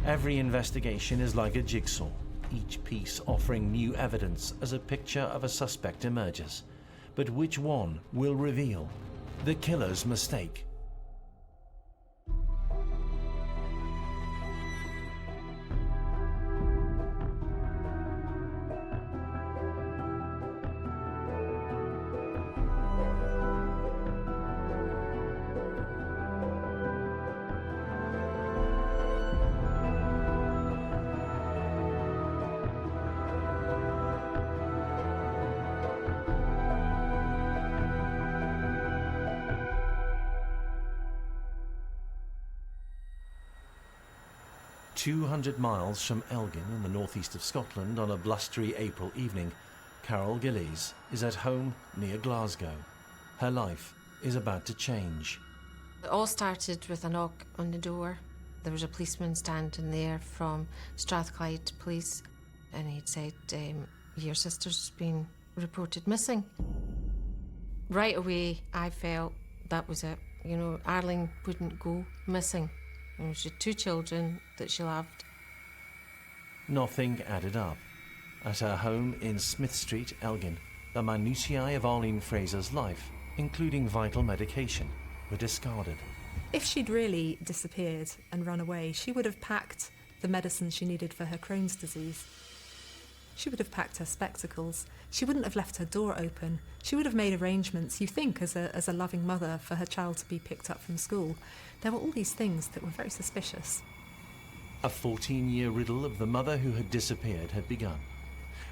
[SPEAKER 1] Every investigation is like a jigsaw, each piece offering new evidence as a picture of a suspect emerges. But which one will reveal the killer's mistake? "200 miles from Elgin in the northeast of Scotland on a blustery April evening, Carol Gillies is at home near Glasgow. Her life is about to change.
[SPEAKER 7] It all started with a knock on the door. There was a policeman standing there from Strathclyde Police, and he'd said, your sister's been reported missing. Right away, I felt that was it. You know, Arlene wouldn't go missing. You know, she had 2 children that she loved.
[SPEAKER 1] Nothing added up. At her home in Smith Street, Elgin, the minutiae of Arlene Fraser's life, including vital medication, were discarded.
[SPEAKER 2] If she'd really disappeared and run away, she would have packed the medicine she needed for her Crohn's disease. She would have packed her spectacles. She wouldn't have left her door open. She would have made arrangements, you think, as a loving mother, for her child to be picked up from school. There were all these things that were very suspicious.
[SPEAKER 1] A 14-year riddle of the mother who had disappeared had begun.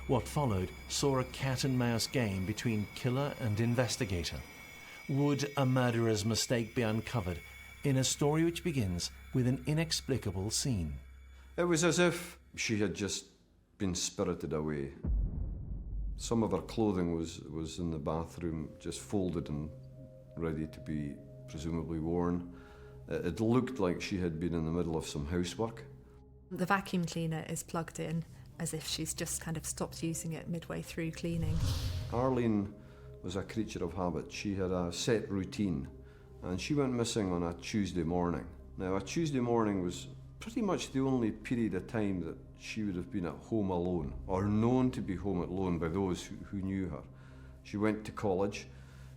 [SPEAKER 1] What followed saw a cat-and-mouse game between killer and investigator. Would a murderer's mistake be uncovered in a story which begins with an inexplicable scene?
[SPEAKER 6] It was as if she had just been spirited away. Some of her clothing was in the bathroom, just folded and ready to be presumably worn. It looked like she had been in the middle of some housework.
[SPEAKER 2] The vacuum cleaner is plugged in as if she's just kind of stopped using it midway through cleaning.
[SPEAKER 6] Arlene was a creature of habit. She had a set routine, and she went missing on a Tuesday morning. Now, a Tuesday morning was pretty much the only period of time that she would have been at home alone, or known to be home alone by those who knew her. She went to college.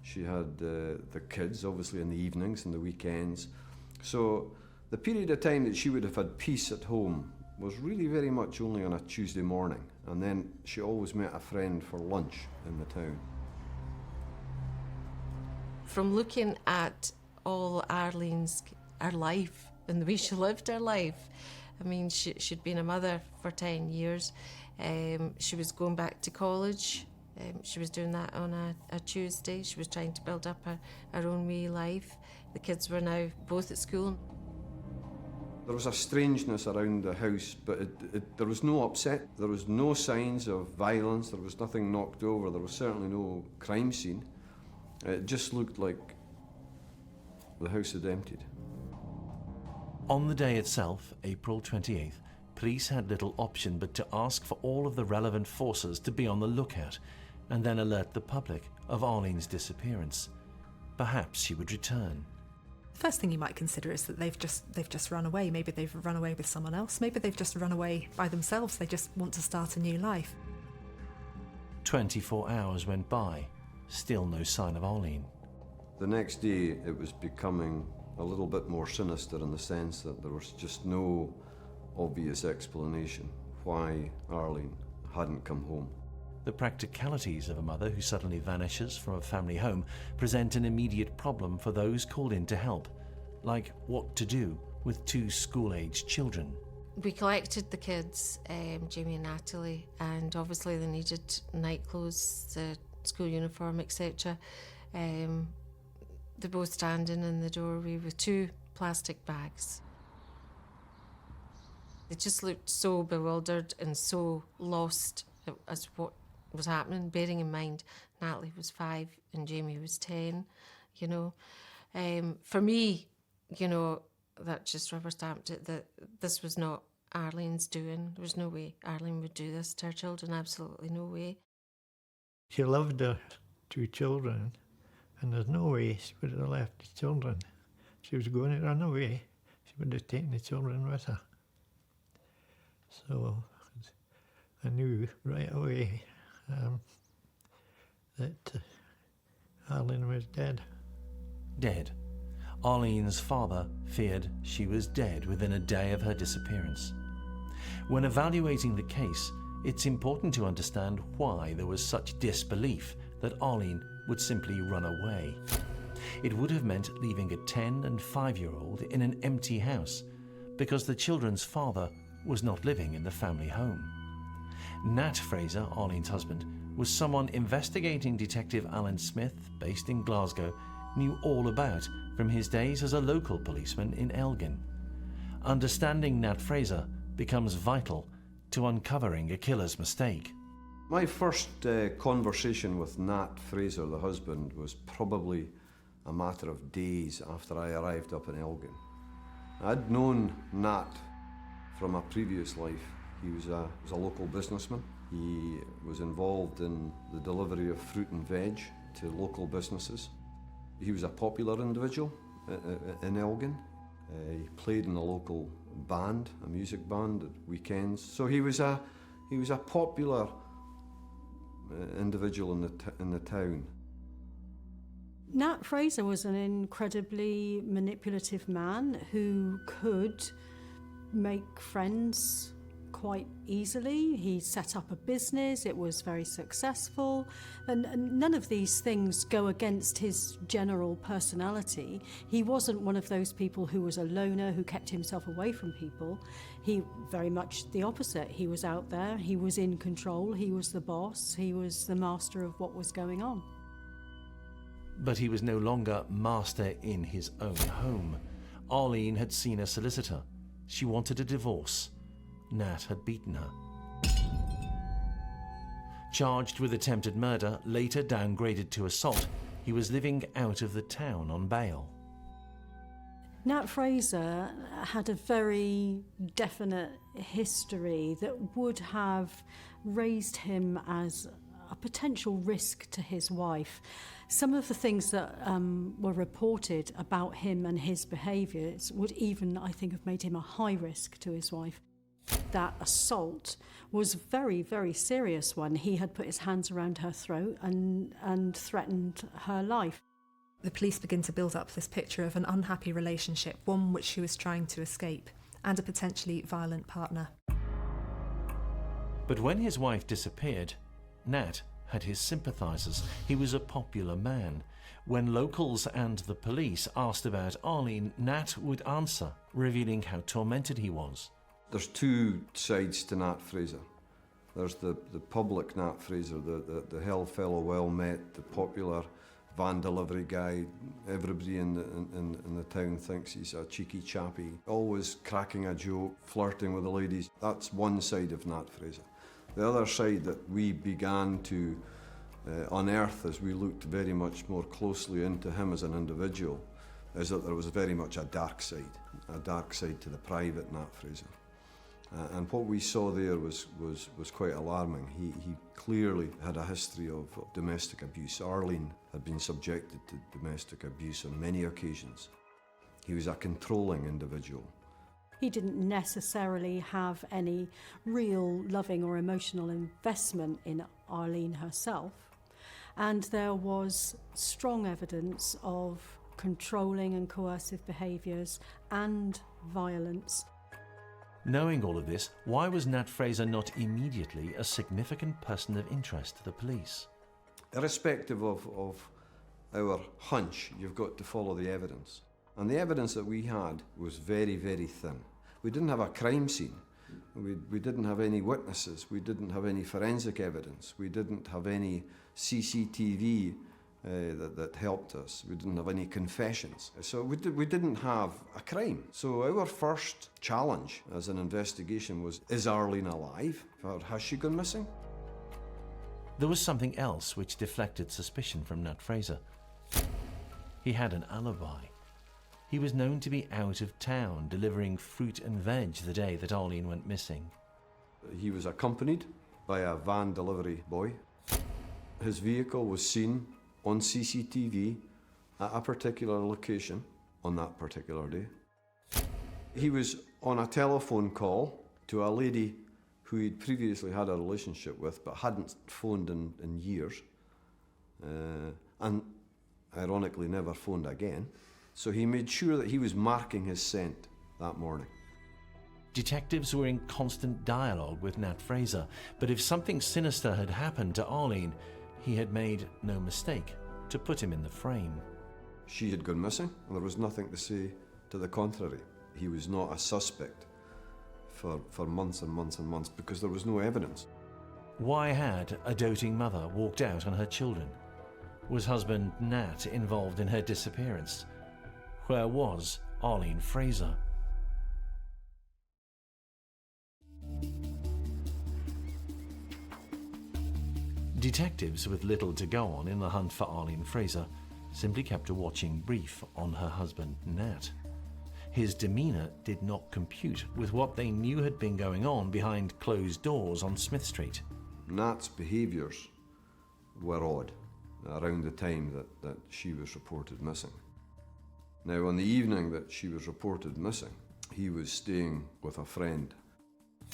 [SPEAKER 6] She had the kids, obviously, in the evenings and the weekends. So the period of time that she would have had peace at home was really very much only on a Tuesday morning. And then she always met a friend for lunch in the town.
[SPEAKER 7] From looking at all Arlene's, her life, and the way she lived her life. I mean, she'd been a mother for 10 years. She was going back to college. She was doing that on a Tuesday. She was trying to build up her own wee life. The kids were now both at school.
[SPEAKER 6] There was a strangeness around the house, but there was no upset. There was no signs of violence. There was nothing knocked over. There was certainly no crime scene. It just looked like the house had emptied.
[SPEAKER 1] On the day itself, April 28th, police had little option but to ask for all of the relevant forces to be on the lookout and then alert the public of Arlene's disappearance. Perhaps she would return.
[SPEAKER 2] The first thing you might consider is that they've just run away. Maybe they've run away with someone else. Maybe they've just run away by themselves. They just want to start a new life.
[SPEAKER 1] 24 hours went by, still no sign of Arlene.
[SPEAKER 6] The next day, it was becoming a little bit more sinister in the sense that there was just no obvious explanation why Arlene hadn't come home.
[SPEAKER 1] The practicalities of a mother who suddenly vanishes from a family home present an immediate problem for those called in to help, like what to do with 2 school-aged children.
[SPEAKER 7] We collected the kids, Jamie and Natalie, and obviously they needed night clothes, the school uniform, etc. They're both standing in the doorway with 2 plastic bags. They just looked so bewildered and so lost as what was happening, bearing in mind Natalie was 5 and Jamie was 10, you know. For me, you know, that just rubber stamped it that this was not Arlene's doing. There was no way Arlene would do this to her children, absolutely no way.
[SPEAKER 9] She loved her 2 children, and there's no way she would have left the children. She was going to run away. She would have taken the children with her. So I knew right away that Arlene was dead.
[SPEAKER 1] Dead. Arlene's father feared she was dead within a day of her disappearance. When evaluating the case, it's important to understand why there was such disbelief that Arlene would simply run away. It would have meant leaving a 10 and 5-year-old in an empty house because the children's father was not living in the family home. Nat Fraser, Arlene's husband, was someone investigating Detective Alan Smith, based in Glasgow, knew all about from his days as a local policeman in Elgin. Understanding Nat Fraser becomes vital to uncovering a killer's mistake.
[SPEAKER 6] My first conversation with Nat Fraser, the husband, was probably a matter of days after I arrived up in Elgin. I'd known Nat from a previous life. He was a local businessman. He was involved in the delivery of fruit and veg to local businesses. He was a popular individual in Elgin. He played in a local band, a music band at weekends. So he was a popular individual in the town.
[SPEAKER 5] Nat Fraser was an incredibly manipulative man who could make friends quite easily. He set up a business, it was very successful, and none of these things go against his general personality. He wasn't one of those people who was a loner, who kept himself away from people. He very much the opposite. He was out there, he was in control, he was the boss, he was the master of what was going on.
[SPEAKER 1] But he was no longer master in his own home. Arlene had seen a solicitor. She wanted a divorce. Nat had beaten her. Charged with attempted murder, later downgraded to assault, he was living out of the town on bail.
[SPEAKER 5] Nat Fraser had a very definite history that would have raised him as a potential risk to his wife. Some of the things that were reported about him and his behaviours would even, I think, have made him a high risk to his wife. That assault was a very, very serious one. He had put his hands around her throat and threatened her life.
[SPEAKER 2] The police begin to build up this picture of an unhappy relationship, one which she was trying to escape, and a potentially violent partner.
[SPEAKER 1] But when his wife disappeared, Nat had his sympathisers. He was a popular man. When locals and the police asked about Arlene, Nat would answer, revealing how tormented he was.
[SPEAKER 6] There's 2 sides to Nat Fraser. There's the public Nat Fraser, the hail fellow well met, the popular van delivery guy. Everybody in the town thinks he's a cheeky chappy, always cracking a joke, flirting with the ladies. That's one side of Nat Fraser. The other side that we began to unearth as we looked very much more closely into him as an individual is that there was very much a dark side to the private Nat Fraser. And what we saw there was quite alarming. He clearly had a history of domestic abuse. Arlene had been subjected to domestic abuse on many occasions. He was a controlling individual.
[SPEAKER 5] He didn't necessarily have any real loving or emotional investment in Arlene herself. And there was strong evidence of controlling and coercive behaviours and violence.
[SPEAKER 1] Knowing all of this, why was Nat Fraser not immediately a significant person of interest to the police?
[SPEAKER 6] Irrespective of our hunch, you've got to follow the evidence. And the evidence that we had was very, very thin. We didn't have a crime scene. We didn't have any witnesses. We didn't have any forensic evidence. We didn't have any CCTV that helped us. We didn't have any confessions. So we didn't have a crime. So our first challenge as an investigation was, is Arlene alive? Or has she gone missing?
[SPEAKER 1] There was something else which deflected suspicion from Nat Fraser. He had an alibi. He was known to be out of town delivering fruit and veg the day that Arlene went missing.
[SPEAKER 6] He was accompanied by a van delivery boy. His vehicle was seen on CCTV at a particular location on that particular day. He was on a telephone call to a lady who he'd previously had a relationship with but hadn't phoned in years, and ironically never phoned again. So he made sure that he was marking his scent that morning.
[SPEAKER 1] Detectives were in constant dialogue with Nat Fraser, but if something sinister had happened to Arlene, he had made no mistake to put him in the frame.
[SPEAKER 6] She had gone missing, and there was nothing to say to the contrary. He was not a suspect for months and months and months because there was no evidence.
[SPEAKER 1] Why had a doting mother walked out on her children? Was husband Nat involved in her disappearance? Where was Arlene Fraser? Detectives with little to go on in the hunt for Arlene Fraser simply kept a watching brief on her husband Nat. His demeanour did not compute with what they knew had been going on behind closed doors on Smith Street.
[SPEAKER 6] Nat's behaviours were odd around the time that she was reported missing. Now, on the evening that she was reported missing, he was staying with a friend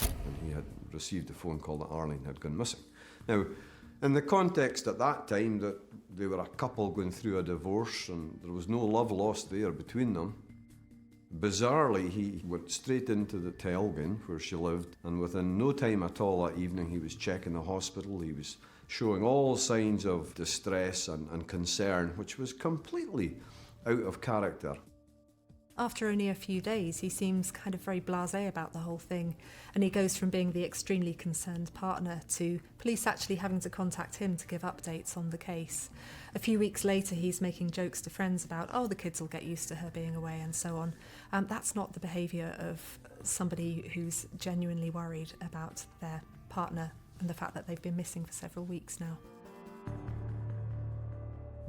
[SPEAKER 6] and he had received a phone call that Arlene had gone missing. Now, in the context at that time that they were a couple going through a divorce and there was no love lost there between them, bizarrely he went straight into the Telgin where she lived, and within no time at all that evening he was checking the hospital. He was showing all signs of distress and concern, which was completely out of character.
[SPEAKER 2] After only a few days, he seems kind of very blasé about the whole thing, and he goes from being the extremely concerned partner to police actually having to contact him to give updates on the case. A few weeks later, he's making jokes to friends about, oh, the kids will get used to her being away and so on. That's not the behaviour of somebody who's genuinely worried about their partner and the fact that they've been missing for several weeks now.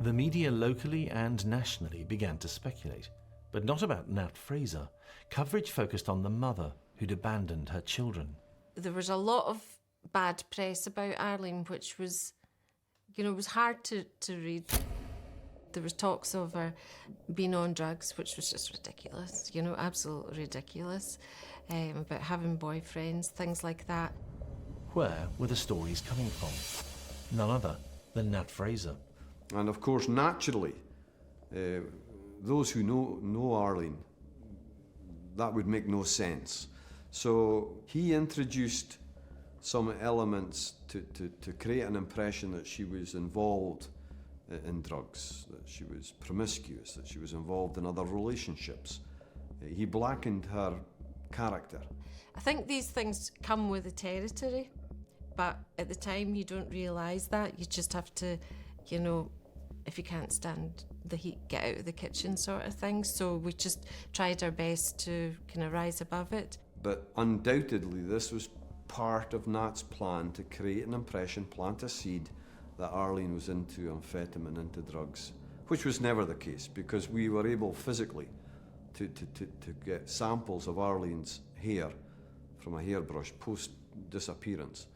[SPEAKER 1] The media locally and nationally began to speculate, but not about Nat Fraser. Coverage focused on the mother who'd abandoned her children.
[SPEAKER 7] There was a lot of bad press about Arlene, which was, was hard to read. There was talks of her being on drugs, which was just ridiculous, absolutely ridiculous, about having boyfriends, things like that.
[SPEAKER 1] Where were the stories coming from? None other than Nat Fraser.
[SPEAKER 6] And of course, naturally, those who know Arlene, that would make no sense. So he introduced some elements to create an impression that she was involved in drugs, that she was promiscuous, that she was involved in other relationships. He blackened her character.
[SPEAKER 7] I think these things come with the territory, but at the time you don't realise that. You just have to, if you can't stand the heat, get out of the kitchen sort of thing. So we just tried our best to kind of rise above it.
[SPEAKER 6] But undoubtedly this was part of Nat's plan to create an impression, plant a seed that Arlene was into amphetamine, into drugs, which was never the case because we were able physically to get samples of Arlene's hair from a hairbrush post-disappearance.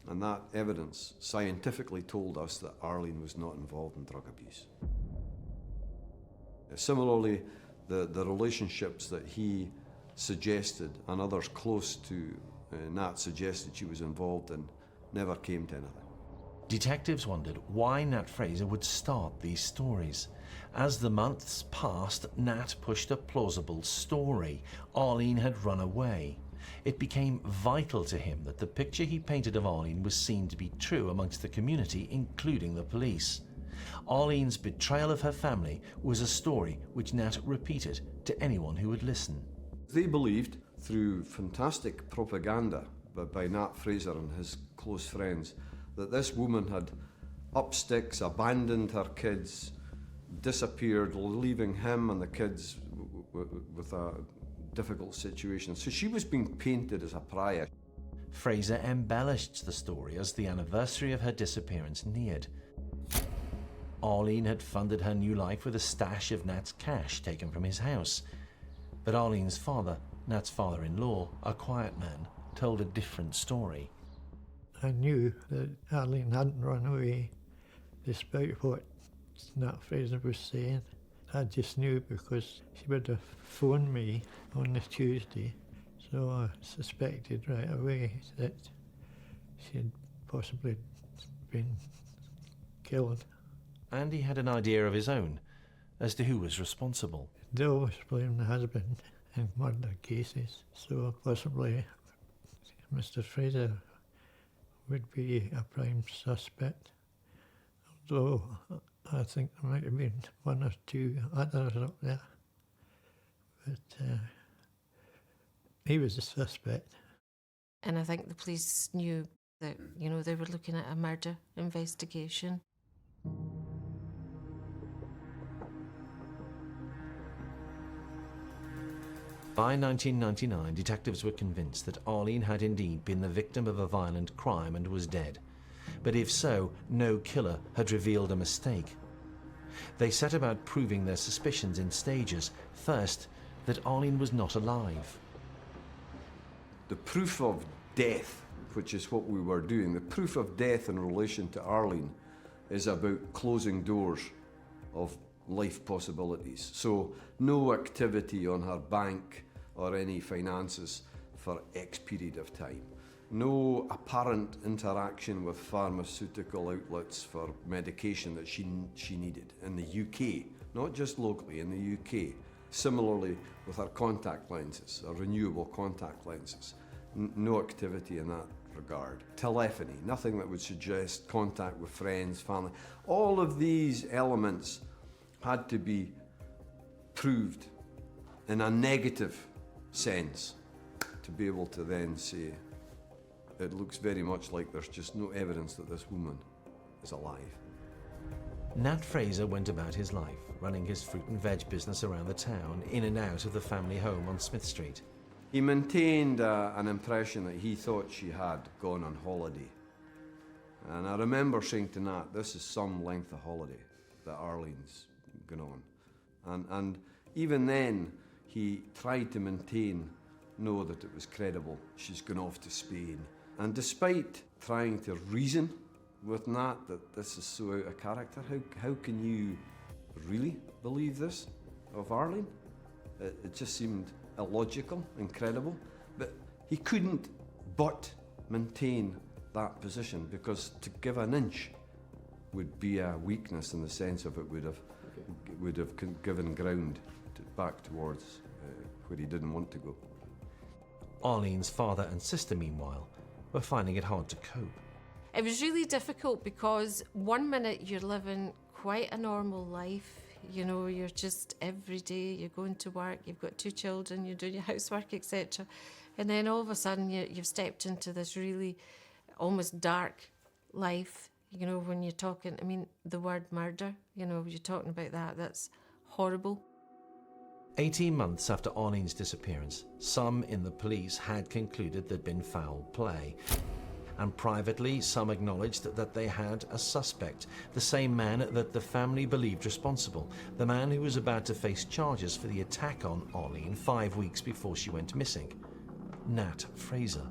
[SPEAKER 6] And that evidence scientifically told us that Arlene was not involved in drug abuse. Similarly, the relationships that he suggested and others close to Nat suggested she was involved in never came to anything.
[SPEAKER 1] Detectives wondered why Nat Fraser would start these stories. As the months passed, Nat pushed a plausible story. Arlene had run away. It became vital to him that the picture he painted of Arlene was seen to be true amongst the community, including the police. Arlene's betrayal of her family was a story which Nat repeated to anyone who would listen.
[SPEAKER 6] They believed, through fantastic propaganda by Nat Fraser and his close friends, that this woman had up sticks, abandoned her kids, disappeared, leaving him and the kids with a difficult situation. So she was being painted as a pariah.
[SPEAKER 1] Fraser embellished the story as the anniversary of her disappearance neared. Arlene had funded her new life with a stash of Nat's cash taken from his house. But Arlene's father, Nat's father-in-law, a quiet man, told a different story.
[SPEAKER 9] I knew that Arlene hadn't run away, despite what Nat Fraser was saying. I just knew because she would have phoned me on the Tuesday, so I suspected right away that she had possibly been killed.
[SPEAKER 1] And he had an idea of his own as to who was responsible.
[SPEAKER 9] They always blame the husband in murder cases, so possibly Mr. Fraser would be a prime suspect. Although I think there might have been one or two others up there. But he was a suspect.
[SPEAKER 7] And I think the police knew that, you know, they were looking at a murder investigation.
[SPEAKER 1] By 1999, detectives were convinced that Arlene had indeed been the victim of a violent crime and was dead. But if so, no killer had revealed a mistake. They set about proving their suspicions in stages. First, that Arlene was not alive.
[SPEAKER 6] The proof of death, which is what we were doing, the proof of death in relation to Arlene is about closing doors of life possibilities. So no activity on her bank or any finances for X period of time. No apparent interaction with pharmaceutical outlets for medication that she needed in the UK, not just locally, in the UK. Similarly with her contact lenses, her renewable contact lenses. No activity in that regard. Telephony, nothing that would suggest contact with friends, family. All of these elements had to be proved in a negative sense to be able to then say, it looks very much like there's just no evidence that this woman is alive.
[SPEAKER 1] Nat Fraser went about his life, running his fruit and veg business around the town, in and out of the family home on Smith Street.
[SPEAKER 6] He maintained an impression that he thought she had gone on holiday. And I remember saying to Nat, this is some length of holiday that Arlene's gone on. And even then, he tried to maintain, no, that it was credible. She's gone off to Spain. And despite trying to reason with Nat that this is so out of character, how can you really believe this of Arlene? It just seemed illogical, incredible. But he couldn't but maintain that position, because to give an inch would be a weakness in the sense of it would have given ground back towards where he didn't want to go.
[SPEAKER 1] Arlene's father and sister, meanwhile, were finding it hard to cope.
[SPEAKER 7] It was really difficult because one minute you're living quite a normal life, you know, you're just every day, you're going to work, you've got 2 children, you're doing your housework, etc. And then all of a sudden you've stepped into this really almost dark life, you know, when you're talking, I mean, the word murder, you know, you're talking about that, that's horrible.
[SPEAKER 1] 18 months after Arlene's disappearance, some in the police had concluded there'd been foul play. And privately, some acknowledged that they had a suspect, the same man that the family believed responsible, the man who was about to face charges for the attack on Arlene 5 weeks before she went missing, Nat Fraser.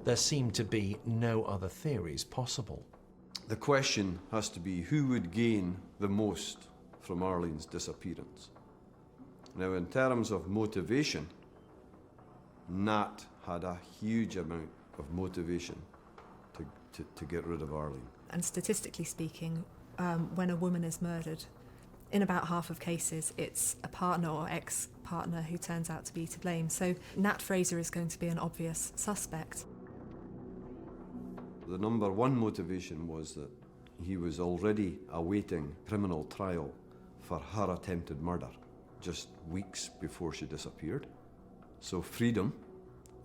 [SPEAKER 1] There seemed to be no other theories possible.
[SPEAKER 6] The question has to be, who would gain the most from Arlene's disappearance? Now, in terms of motivation, Nat had a huge amount of motivation to get rid of Arlene.
[SPEAKER 2] And statistically speaking, when a woman is murdered, in about half of cases, it's a partner or ex-partner who turns out to be to blame. So Nat Fraser is going to be an obvious suspect.
[SPEAKER 6] The number one motivation was that he was already awaiting criminal trial for her attempted murder just weeks before she disappeared. So freedom,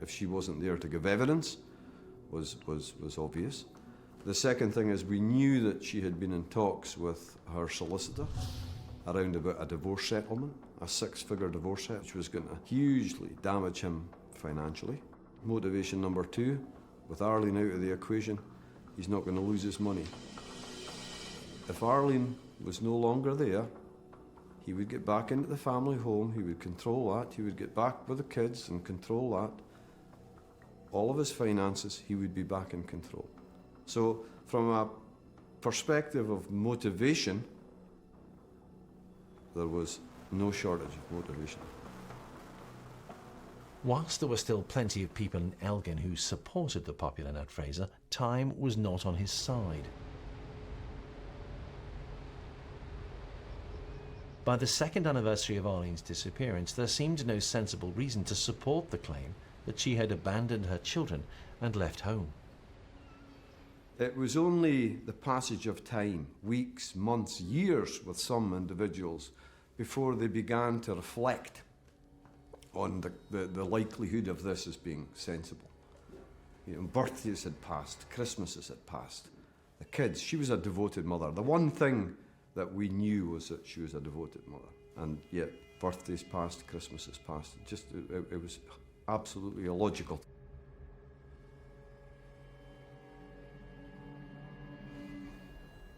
[SPEAKER 6] if she wasn't there to give evidence, was obvious. The second thing is we knew that she had been in talks with her solicitor around about a divorce settlement, a 6-figure divorce settlement, which was going to hugely damage him financially. Motivation number 2, with Arlene out of the equation, he's not going to lose his money. If Arlene was no longer there, he would get back into the family home, he would control that, he would get back with the kids and control that. All of his finances, he would be back in control. So from a perspective of motivation, there was no shortage of motivation.
[SPEAKER 1] Whilst there were still plenty of people in Elgin who supported the popular Nat Fraser, time was not on his side. By the second anniversary of Arlene's disappearance, there seemed no sensible reason to support the claim that she had abandoned her children and left home.
[SPEAKER 6] It was only the passage of time, weeks, months, years with some individuals, before they began to reflect on the likelihood of this as being sensible. You know, birthdays had passed, Christmases had passed. The kids, she was a devoted mother. The one thing that we knew was that she was a devoted mother. And yet, birthdays passed, Christmases passed. It was absolutely illogical.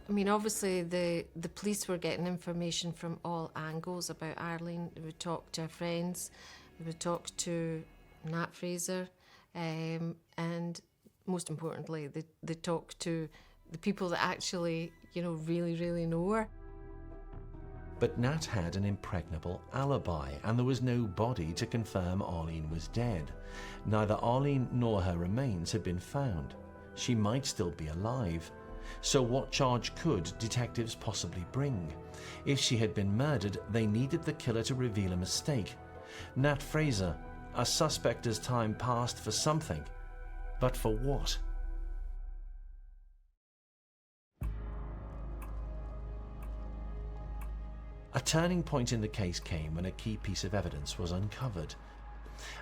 [SPEAKER 7] I mean, obviously, the police were getting information from all angles about Arlene. They would talk to her friends, they would talk to Nat Fraser, and most importantly, they talked to the people that actually, you know, really know her.
[SPEAKER 1] But Nat had an impregnable alibi, and there was no body to confirm Arlene was dead. Neither Arlene nor her remains had been found. She might still be alive. So what charge could detectives possibly bring? If she had been murdered, they needed the killer to reveal a mistake. Nat Fraser, a suspect as time passed for something. But for what? A turning point in the case came when a key piece of evidence was uncovered.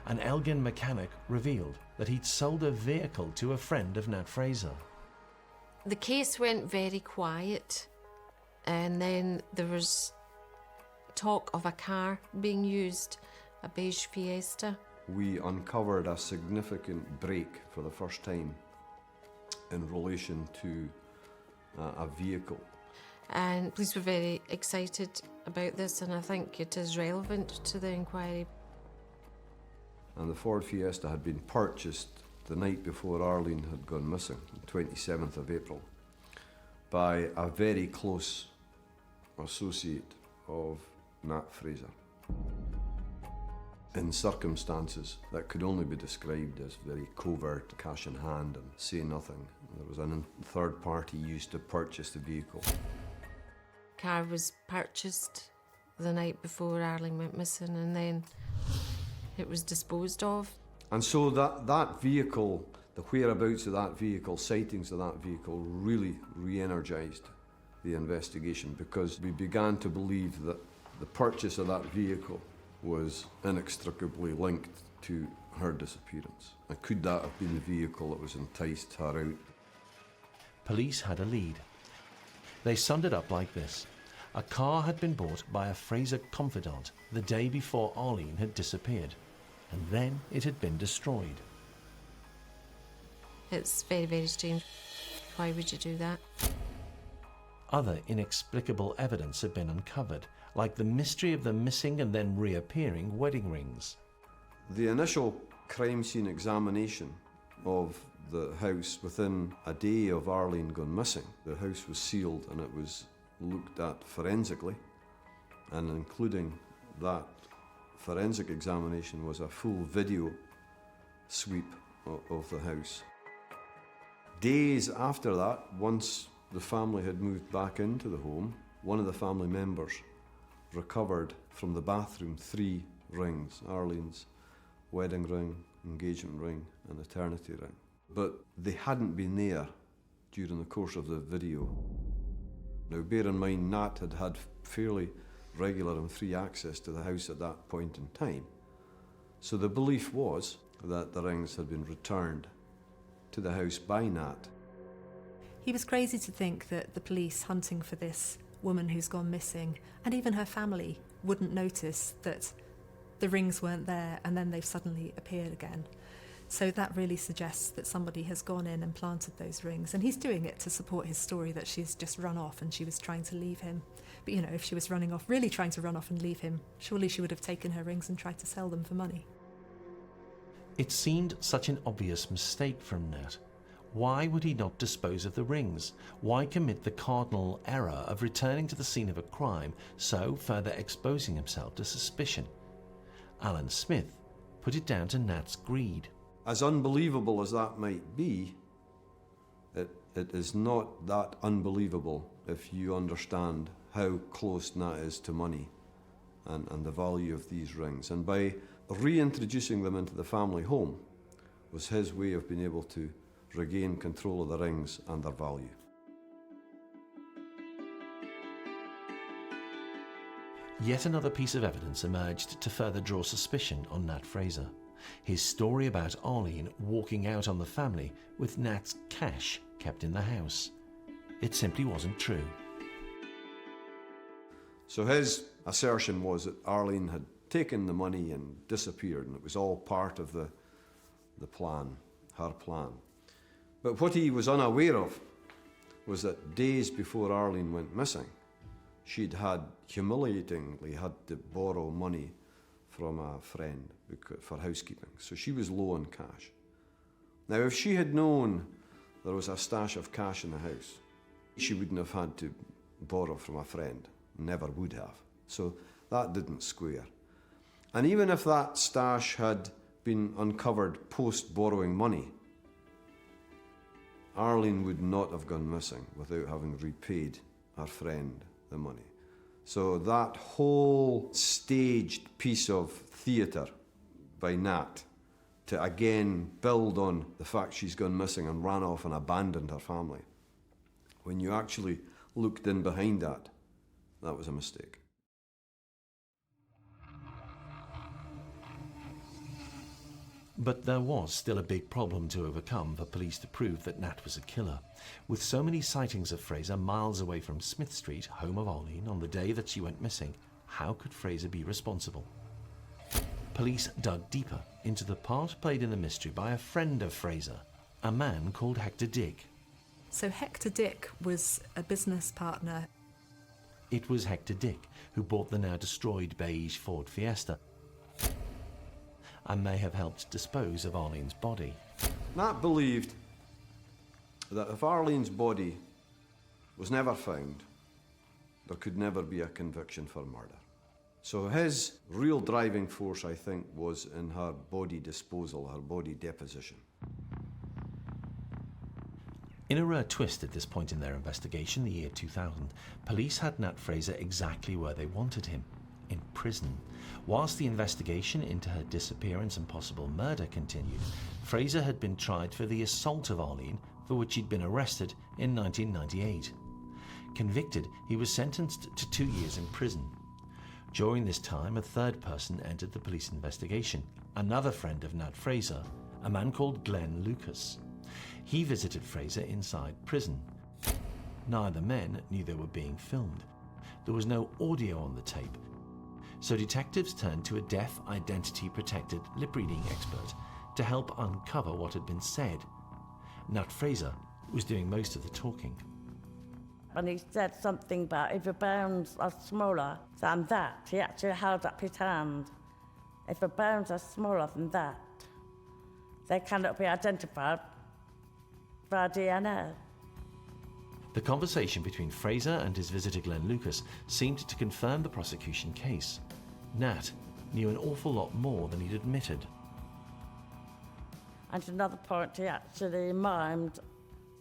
[SPEAKER 1] An Elgin mechanic revealed that he'd sold a vehicle to a friend of Nat Fraser.
[SPEAKER 7] The case went very quiet, and then there was talk of a car being used, a beige Fiesta.
[SPEAKER 6] We uncovered a significant break for the first time in relation to a vehicle.
[SPEAKER 7] And police were very excited about this, and I think it is relevant to the inquiry.
[SPEAKER 6] And the Ford Fiesta had been purchased the night before Arlene had gone missing, the 27th of April, by a very close associate of Nat Fraser, in circumstances that could only be described as very covert, cash in hand and say nothing. There was a third party used to purchase the vehicle.
[SPEAKER 7] Car was purchased the night before Arlene went missing, and then it was disposed of.
[SPEAKER 6] And so that vehicle, the whereabouts of that vehicle, sightings of that vehicle, really re-energised the investigation, because we began to believe that the purchase of that vehicle was inextricably linked to her disappearance. And could that have been the vehicle that was enticed her out?
[SPEAKER 1] Police had a lead. They summed it up like this. A car had been bought by a Fraser confidant the day before Arlene had disappeared, and then it had been destroyed.
[SPEAKER 7] It's very strange. Why would you do that?
[SPEAKER 1] Other inexplicable evidence had been uncovered, like the mystery of the missing and then reappearing wedding rings.
[SPEAKER 6] The initial crime scene examination of the house within a day of Arlene gone missing, the house was sealed and it was looked at forensically, and including that forensic examination was a full video sweep of the house. Days after that, once the family had moved back into the home, one of the family members recovered from the bathroom 3 rings, Arlene's wedding ring, engagement ring and eternity ring. But they hadn't been there during the course of the video. Now bear in mind, Nat had had fairly regular and free access to the house at that point in time. So the belief was that the rings had been returned to the house by Nat.
[SPEAKER 2] He was crazy to think that the police hunting for this woman who's gone missing, and even her family, wouldn't notice that the rings weren't there and then they've suddenly appeared again. So that really suggests that somebody has gone in and planted those rings, and he's doing it to support his story that she's just run off and she was trying to leave him. But you know, if she was really trying to run off and leave him, surely she would have taken her rings and tried to sell them for money.
[SPEAKER 1] It seemed such an obvious mistake from Nat. Why would he not dispose of the rings? Why commit the cardinal error of returning to the scene of a crime, so further exposing himself to suspicion? Alan Smith put it down to Nat's greed.
[SPEAKER 6] As unbelievable as that might be, it is not that unbelievable if you understand how close Nat is to money and the value of these rings. And by reintroducing them into the family home was his way of being able to regain control of the rings and their value.
[SPEAKER 1] Yet another piece of evidence emerged to further draw suspicion on Nat Fraser. His story about Arlene walking out on the family with Nat's cash kept in the house. It simply wasn't true.
[SPEAKER 6] So his assertion was that Arlene had taken the money and disappeared, and it was all part of the plan, her plan. But what he was unaware of was that days before Arlene went missing, she'd humiliatingly had to borrow money from a friend for housekeeping. So she was low on cash. Now, if she had known there was a stash of cash in the house, she wouldn't have had to borrow from a friend. Never would have. So that didn't square. And even if that stash had been uncovered post-borrowing money, Arlene would not have gone missing without having repaid her friend the money. So that whole staged piece of theatre by Nat to again build on the fact she's gone missing and ran off and abandoned her family, when you actually looked in behind that, that was a mistake.
[SPEAKER 1] But there was still a big problem to overcome for police to prove that Nat was a killer. With so many sightings of Fraser miles away from Smith Street, home of Arlene, on the day that she went missing, how could Fraser be responsible? Police dug deeper into the part played in the mystery by a friend of Fraser, a man called Hector Dick.
[SPEAKER 2] So Hector Dick was a business partner.
[SPEAKER 1] It was Hector Dick who bought the now destroyed beige Ford Fiesta and may have helped dispose of Arlene's body.
[SPEAKER 6] Nat believed that if Arlene's body was never found, there could never be a conviction for murder. So his real driving force, I think, was in her body disposal, her body deposition.
[SPEAKER 1] In a rare twist at this point in their investigation, the year 2000, police had Nat Fraser exactly where they wanted him, in prison. Whilst the investigation into her disappearance and possible murder continued, Fraser had been tried for the assault of Arlene, for which he'd been arrested in 1998. Convicted, he was sentenced to 2 years in prison. During this time, a third person entered the police investigation, another friend of Nat Fraser, a man called Glenn Lucas. He visited Fraser inside prison. Neither men knew they were being filmed. There was no audio on the tape, so detectives turned to a deaf, identity-protected lip-reading expert to help uncover what had been said. Nat Fraser was doing most of the talking.
[SPEAKER 8] And he said something about if the bounds are smaller than that. He actually held up his hand. If the bounds are smaller than that, they cannot be identified by DNA.
[SPEAKER 1] The conversation between Fraser and his visitor Glenn Lucas seemed to confirm the prosecution case. Nat knew an awful lot more than he'd admitted.
[SPEAKER 8] And another point, he actually mimed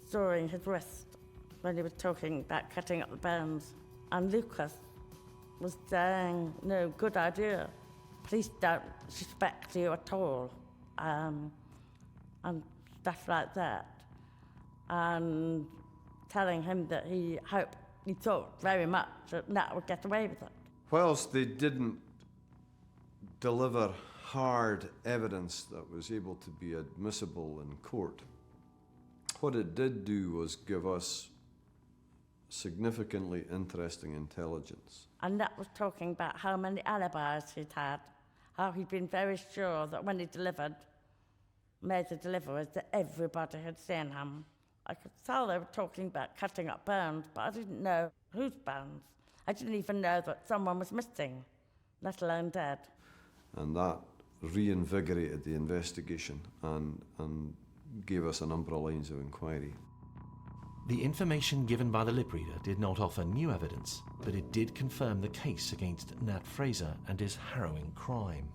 [SPEAKER 8] sawing his wrist when he was talking about cutting up the bounds. And Lucas was saying, no, good idea. Police don't suspect you at all. And stuff like that. And telling him that he thought very much that Nat would get away with it.
[SPEAKER 6] Whilst they didn't deliver hard evidence that was able to be admissible in court, What it did do was give us significantly interesting intelligence.
[SPEAKER 8] And that was talking about how many alibis he'd had, how he'd been very sure that when he made the deliveries, that everybody had seen him. I could tell they were talking about cutting up bones, but I didn't know whose bones. I didn't even know that someone was missing, let alone dead.
[SPEAKER 6] And that reinvigorated the investigation and gave us a number of lines of inquiry.
[SPEAKER 1] The information given by the lip reader did not offer new evidence, but it did confirm the case against Nat Fraser and his harrowing crime.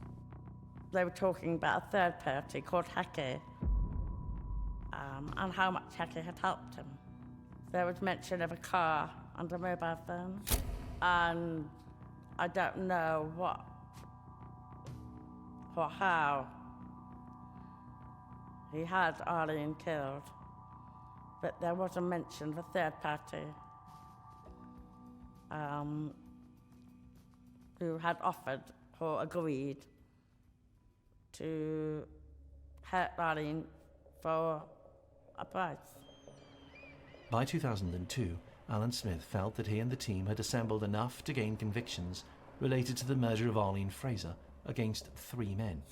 [SPEAKER 8] They were talking about a third party called Hecke, and how much Hecke had helped him. There was mention of a car and a mobile phone, and I don't know what or how he had Arlene killed, but there was a mention of a third party who had offered or agreed to hurt Arlene for a price.
[SPEAKER 1] By 2002, Alan Smith felt that he and the team had assembled enough to gain convictions related to the murder of Arlene Fraser against 3 men.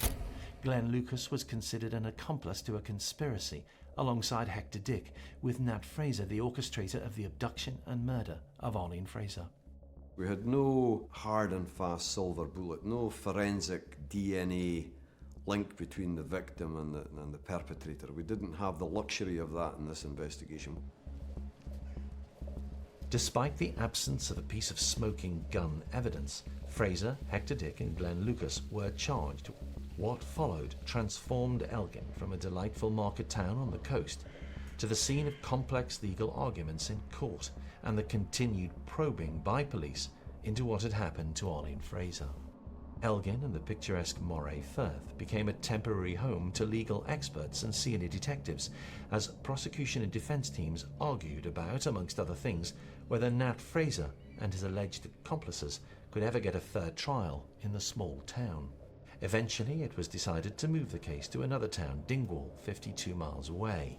[SPEAKER 1] Glenn Lucas was considered an accomplice to a conspiracy alongside Hector Dick, with Nat Fraser the orchestrator of the abduction and murder of Arlene Fraser.
[SPEAKER 6] We had no hard and fast silver bullet, no forensic DNA link between the victim and the perpetrator. We didn't have the luxury of that in this investigation.
[SPEAKER 1] Despite the absence of a piece of smoking gun evidence, Fraser, Hector Dick and Glenn Lucas were charged. What followed transformed Elgin from a delightful market town on the coast to the scene of complex legal arguments in court and the continued probing by police into what had happened to Arlene Fraser. Elgin and the picturesque Moray Firth became a temporary home to legal experts and senior detectives as prosecution and defence teams argued about, amongst other things, whether Nat Fraser and his alleged accomplices could ever get a fair trial in the small town. Eventually, it was decided to move the case to another town, Dingwall, 52 miles away.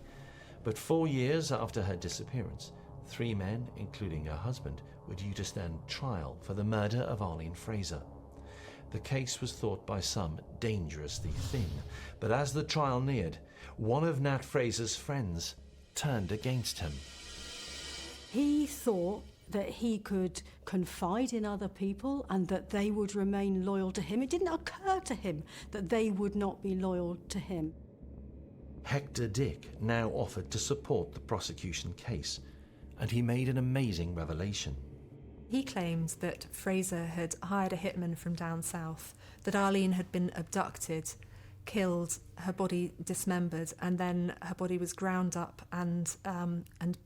[SPEAKER 1] But 4 years after her disappearance, 3 men, including her husband, were due to stand trial for the murder of Arlene Fraser. The case was thought by some dangerously thin, but as the trial neared, one of Nat Fraser's friends turned against him.
[SPEAKER 5] He thought that he could confide in other people and that they would remain loyal to him. It didn't occur to him that they would not be loyal to him.
[SPEAKER 1] Hector Dick now offered to support the prosecution case, and he made an amazing revelation.
[SPEAKER 2] He claimed that Fraser had hired a hitman from down south, that Arlene had been abducted, killed, her body dismembered, and then her body was ground up and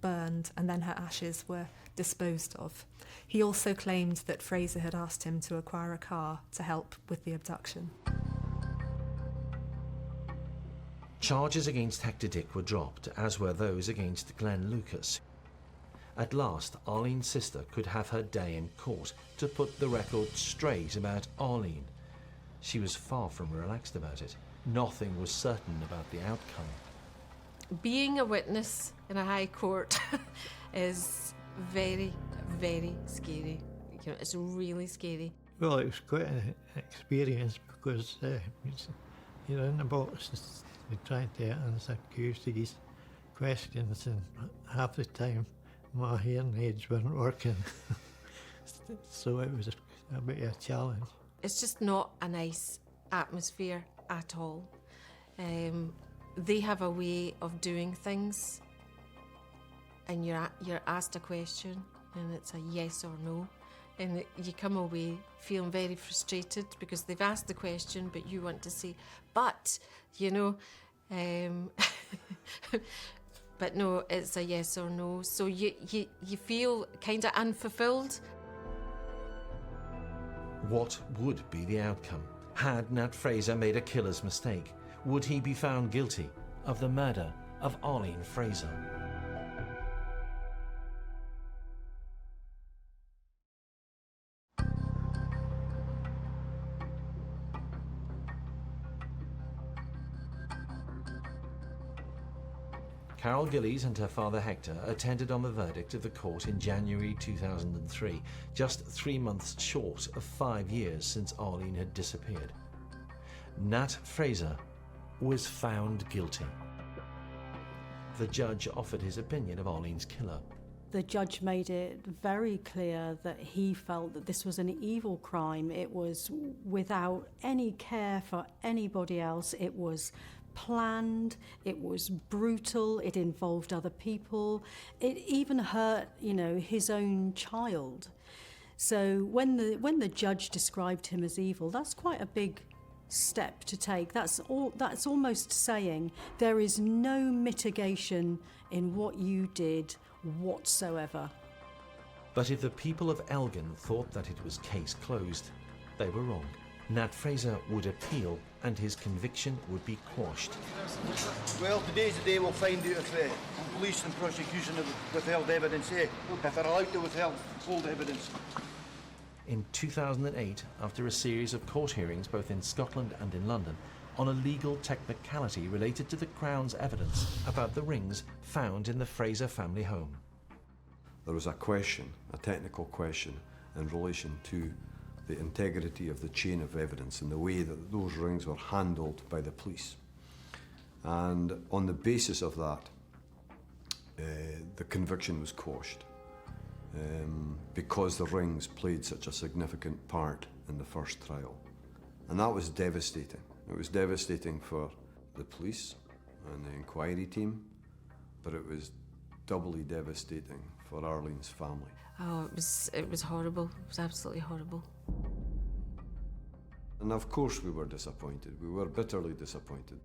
[SPEAKER 2] burned, and then her ashes were disposed of. He also claimed that Fraser had asked him to acquire a car to help with the abduction.
[SPEAKER 1] Charges against Hector Dick were dropped, as were those against Glenn Lucas. At last, Arlene's sister could have her day in court to put the record straight about Arlene. She was far from relaxed about it. Nothing was certain about the outcome.
[SPEAKER 7] Being a witness in a high court is very, very scary. You know, it's really scary.
[SPEAKER 9] Well, it was quite an experience because you're in the box and trying to answer QC's questions, and half the time my hearing aids weren't working. So it was a bit of a challenge.
[SPEAKER 7] It's just not a nice atmosphere at all. They have a way of doing things, and you're asked a question and it's a yes or no, and you come away feeling very frustrated because they've asked the question but you want to say, but, you know, but no, it's a yes or no. So you feel kind of unfulfilled.
[SPEAKER 1] What would be the outcome? Had Nat Fraser made a killer's mistake? Would he be found guilty of the murder of Arlene Fraser? Carol Gillies and her father Hector attended on the verdict of the court in January 2003, just 3 months short of 5 years since Arlene had disappeared. Nat Fraser was found guilty. The judge offered his opinion of Arlene's killer.
[SPEAKER 5] The judge made it very clear that he felt that this was an evil crime. It was without any care for anybody else. It was planned, it was brutal, it involved other people. It even hurt, his own child. So when the judge described him as evil, that's quite a big step to take. That's almost saying there is no mitigation in what you did whatsoever.
[SPEAKER 1] But if the people of Elgin thought that it was case closed, they were wrong. Nat Fraser would appeal and his conviction would be quashed.
[SPEAKER 10] Well, today's the day we'll find out if the police and prosecution have withheld evidence, if they're allowed to withhold evidence.
[SPEAKER 1] In 2008, after a series of court hearings both in Scotland and in London, on a legal technicality related to the Crown's evidence about the rings found in the Fraser family home.
[SPEAKER 6] There was a technical question, in relation to the integrity of the chain of evidence and the way that those rings were handled by the police. And on the basis of that, the conviction was quashed because the rings played such a significant part in the first trial. And that was devastating. It was devastating for the police and the inquiry team, but it was doubly devastating for Arlene's family.
[SPEAKER 7] Oh, it was horrible. It was absolutely horrible.
[SPEAKER 6] And of course we were disappointed. We were bitterly disappointed.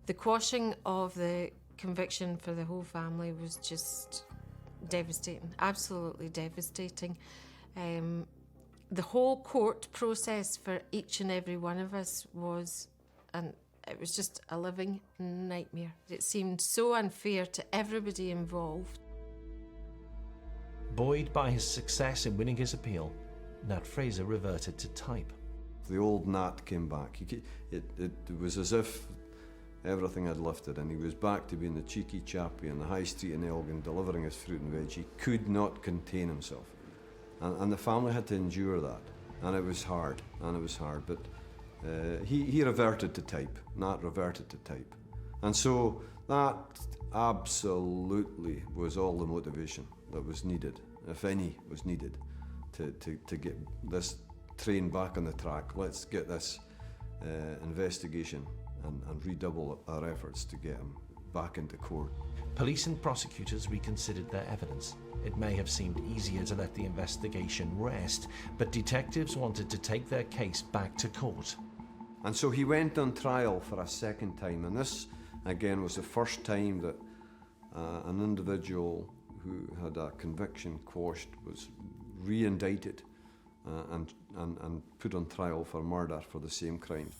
[SPEAKER 7] The quashing of the conviction for the whole family was just devastating, absolutely devastating. The whole court process for each and every one of us it was just a living nightmare. It seemed so unfair to everybody involved.
[SPEAKER 1] Buoyed by his success in winning his appeal, Nat Fraser reverted to type.
[SPEAKER 6] The old Nat came back. It was as if everything had lifted and he was back to being the cheeky chappie in the high street in Elgin delivering his fruit and veg. He could not contain himself. And the family had to endure that. And it was hard, but he reverted to type. Nat reverted to type. And so that absolutely was all the motivation that was needed, if any was needed, to get this train back on the track. Let's get this investigation and redouble our efforts to get him back into court.
[SPEAKER 1] Police and prosecutors reconsidered their evidence. It may have seemed easier to let the investigation rest, but detectives wanted to take their case back to court.
[SPEAKER 6] And so he went on trial for a second time, and this, again, was the first time that an individual who had a conviction quashed was re-indicted and put on trial for murder for the same crime.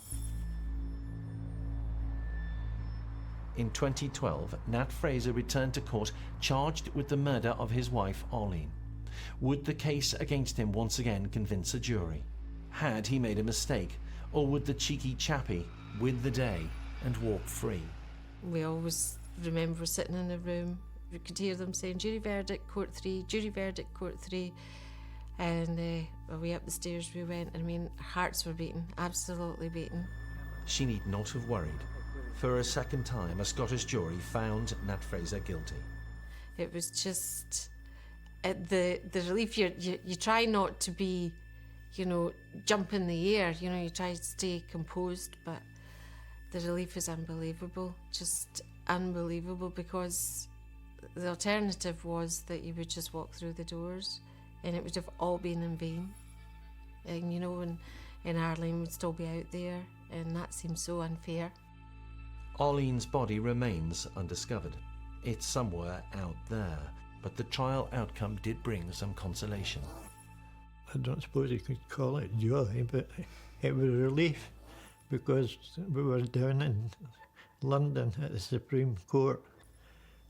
[SPEAKER 1] In 2012, Nat Fraser returned to court charged with the murder of his wife, Arlene. Would the case against him once again convince a jury? Had he made a mistake, or would the cheeky chappie win the day and walk free?
[SPEAKER 7] We always remember sitting in a room, you could hear them saying, jury verdict, court 3, jury verdict, court 3. And away up the stairs we went. I mean, our hearts were beating, absolutely beating.
[SPEAKER 1] She need not have worried. For a second time, a Scottish jury found Nat Fraser guilty.
[SPEAKER 7] It was just the relief. You try not to be, jump in the air. You try to stay composed, but the relief is unbelievable, just unbelievable, because the alternative was that you would just walk through the doors and it would have all been in vain. And, and Arlene would still be out there, and that seems so unfair.
[SPEAKER 1] Arlene's body remains undiscovered. It's somewhere out there, but the trial outcome did bring some consolation.
[SPEAKER 9] I don't suppose you could call it joy, but it was a relief, because we were down in London at the Supreme Court,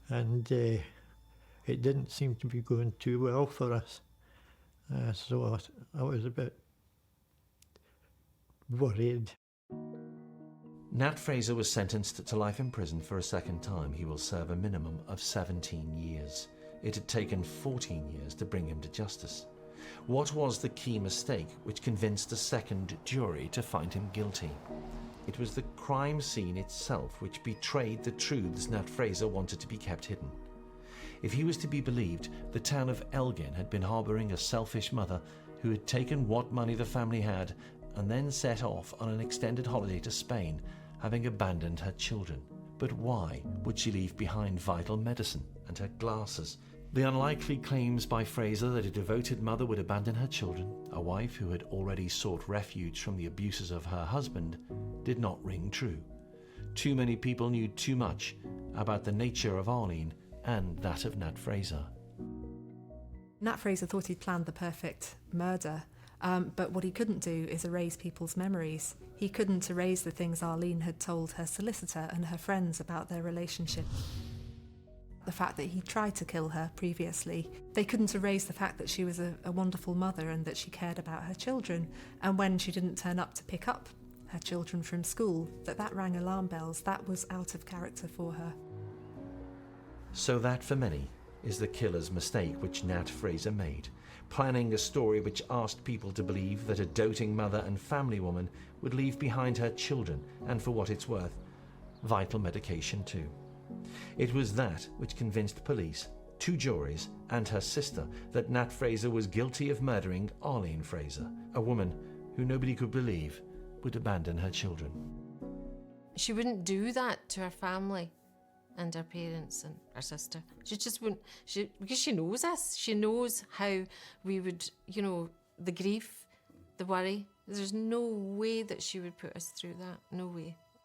[SPEAKER 9] and it didn't seem to be going too well for us. So I was a bit worried.
[SPEAKER 1] Nat Fraser was sentenced to life in prison for a second time. He will serve a minimum of 17 years. It had taken 14 years to bring him to justice. What was the key mistake which convinced a second jury to find him guilty? It was the crime scene itself which betrayed the truths Nat Fraser wanted to be kept hidden. If he was to be believed, the town of Elgin had been harbouring a selfish mother who had taken what money the family had and then set off on an extended holiday to Spain, having abandoned her children. But why would she leave behind vital medicine and her glasses? The unlikely claims by Fraser that a devoted mother would abandon her children, a wife who had already sought refuge from the abuses of her husband, did not ring true. Too many people knew too much about the nature of Arlene and that of Nat Fraser.
[SPEAKER 2] Nat Fraser thought he'd planned the perfect murder, but what he couldn't do is erase people's memories. He couldn't erase the things Arlene had told her solicitor and her friends about their relationship. The fact that he tried to kill her previously. They couldn't erase the fact that she was a wonderful mother and that she cared about her children. And when she didn't turn up to pick up her children from school, that rang alarm bells. That was out of character for her.
[SPEAKER 1] So that, for many, is the killer's mistake which Nat Fraser made, planning a story which asked people to believe that a doting mother and family woman would leave behind her children and, for what it's worth, vital medication too. It was that which convinced police, 2 juries and her sister that Nat Fraser was guilty of murdering Arlene Fraser, a woman who nobody could believe would abandon her children.
[SPEAKER 7] She wouldn't do that to her family and her parents and her sister. She just wouldn't, because she knows us. She knows how we would, the grief, the worry. There's no way that she would put us through that. No way.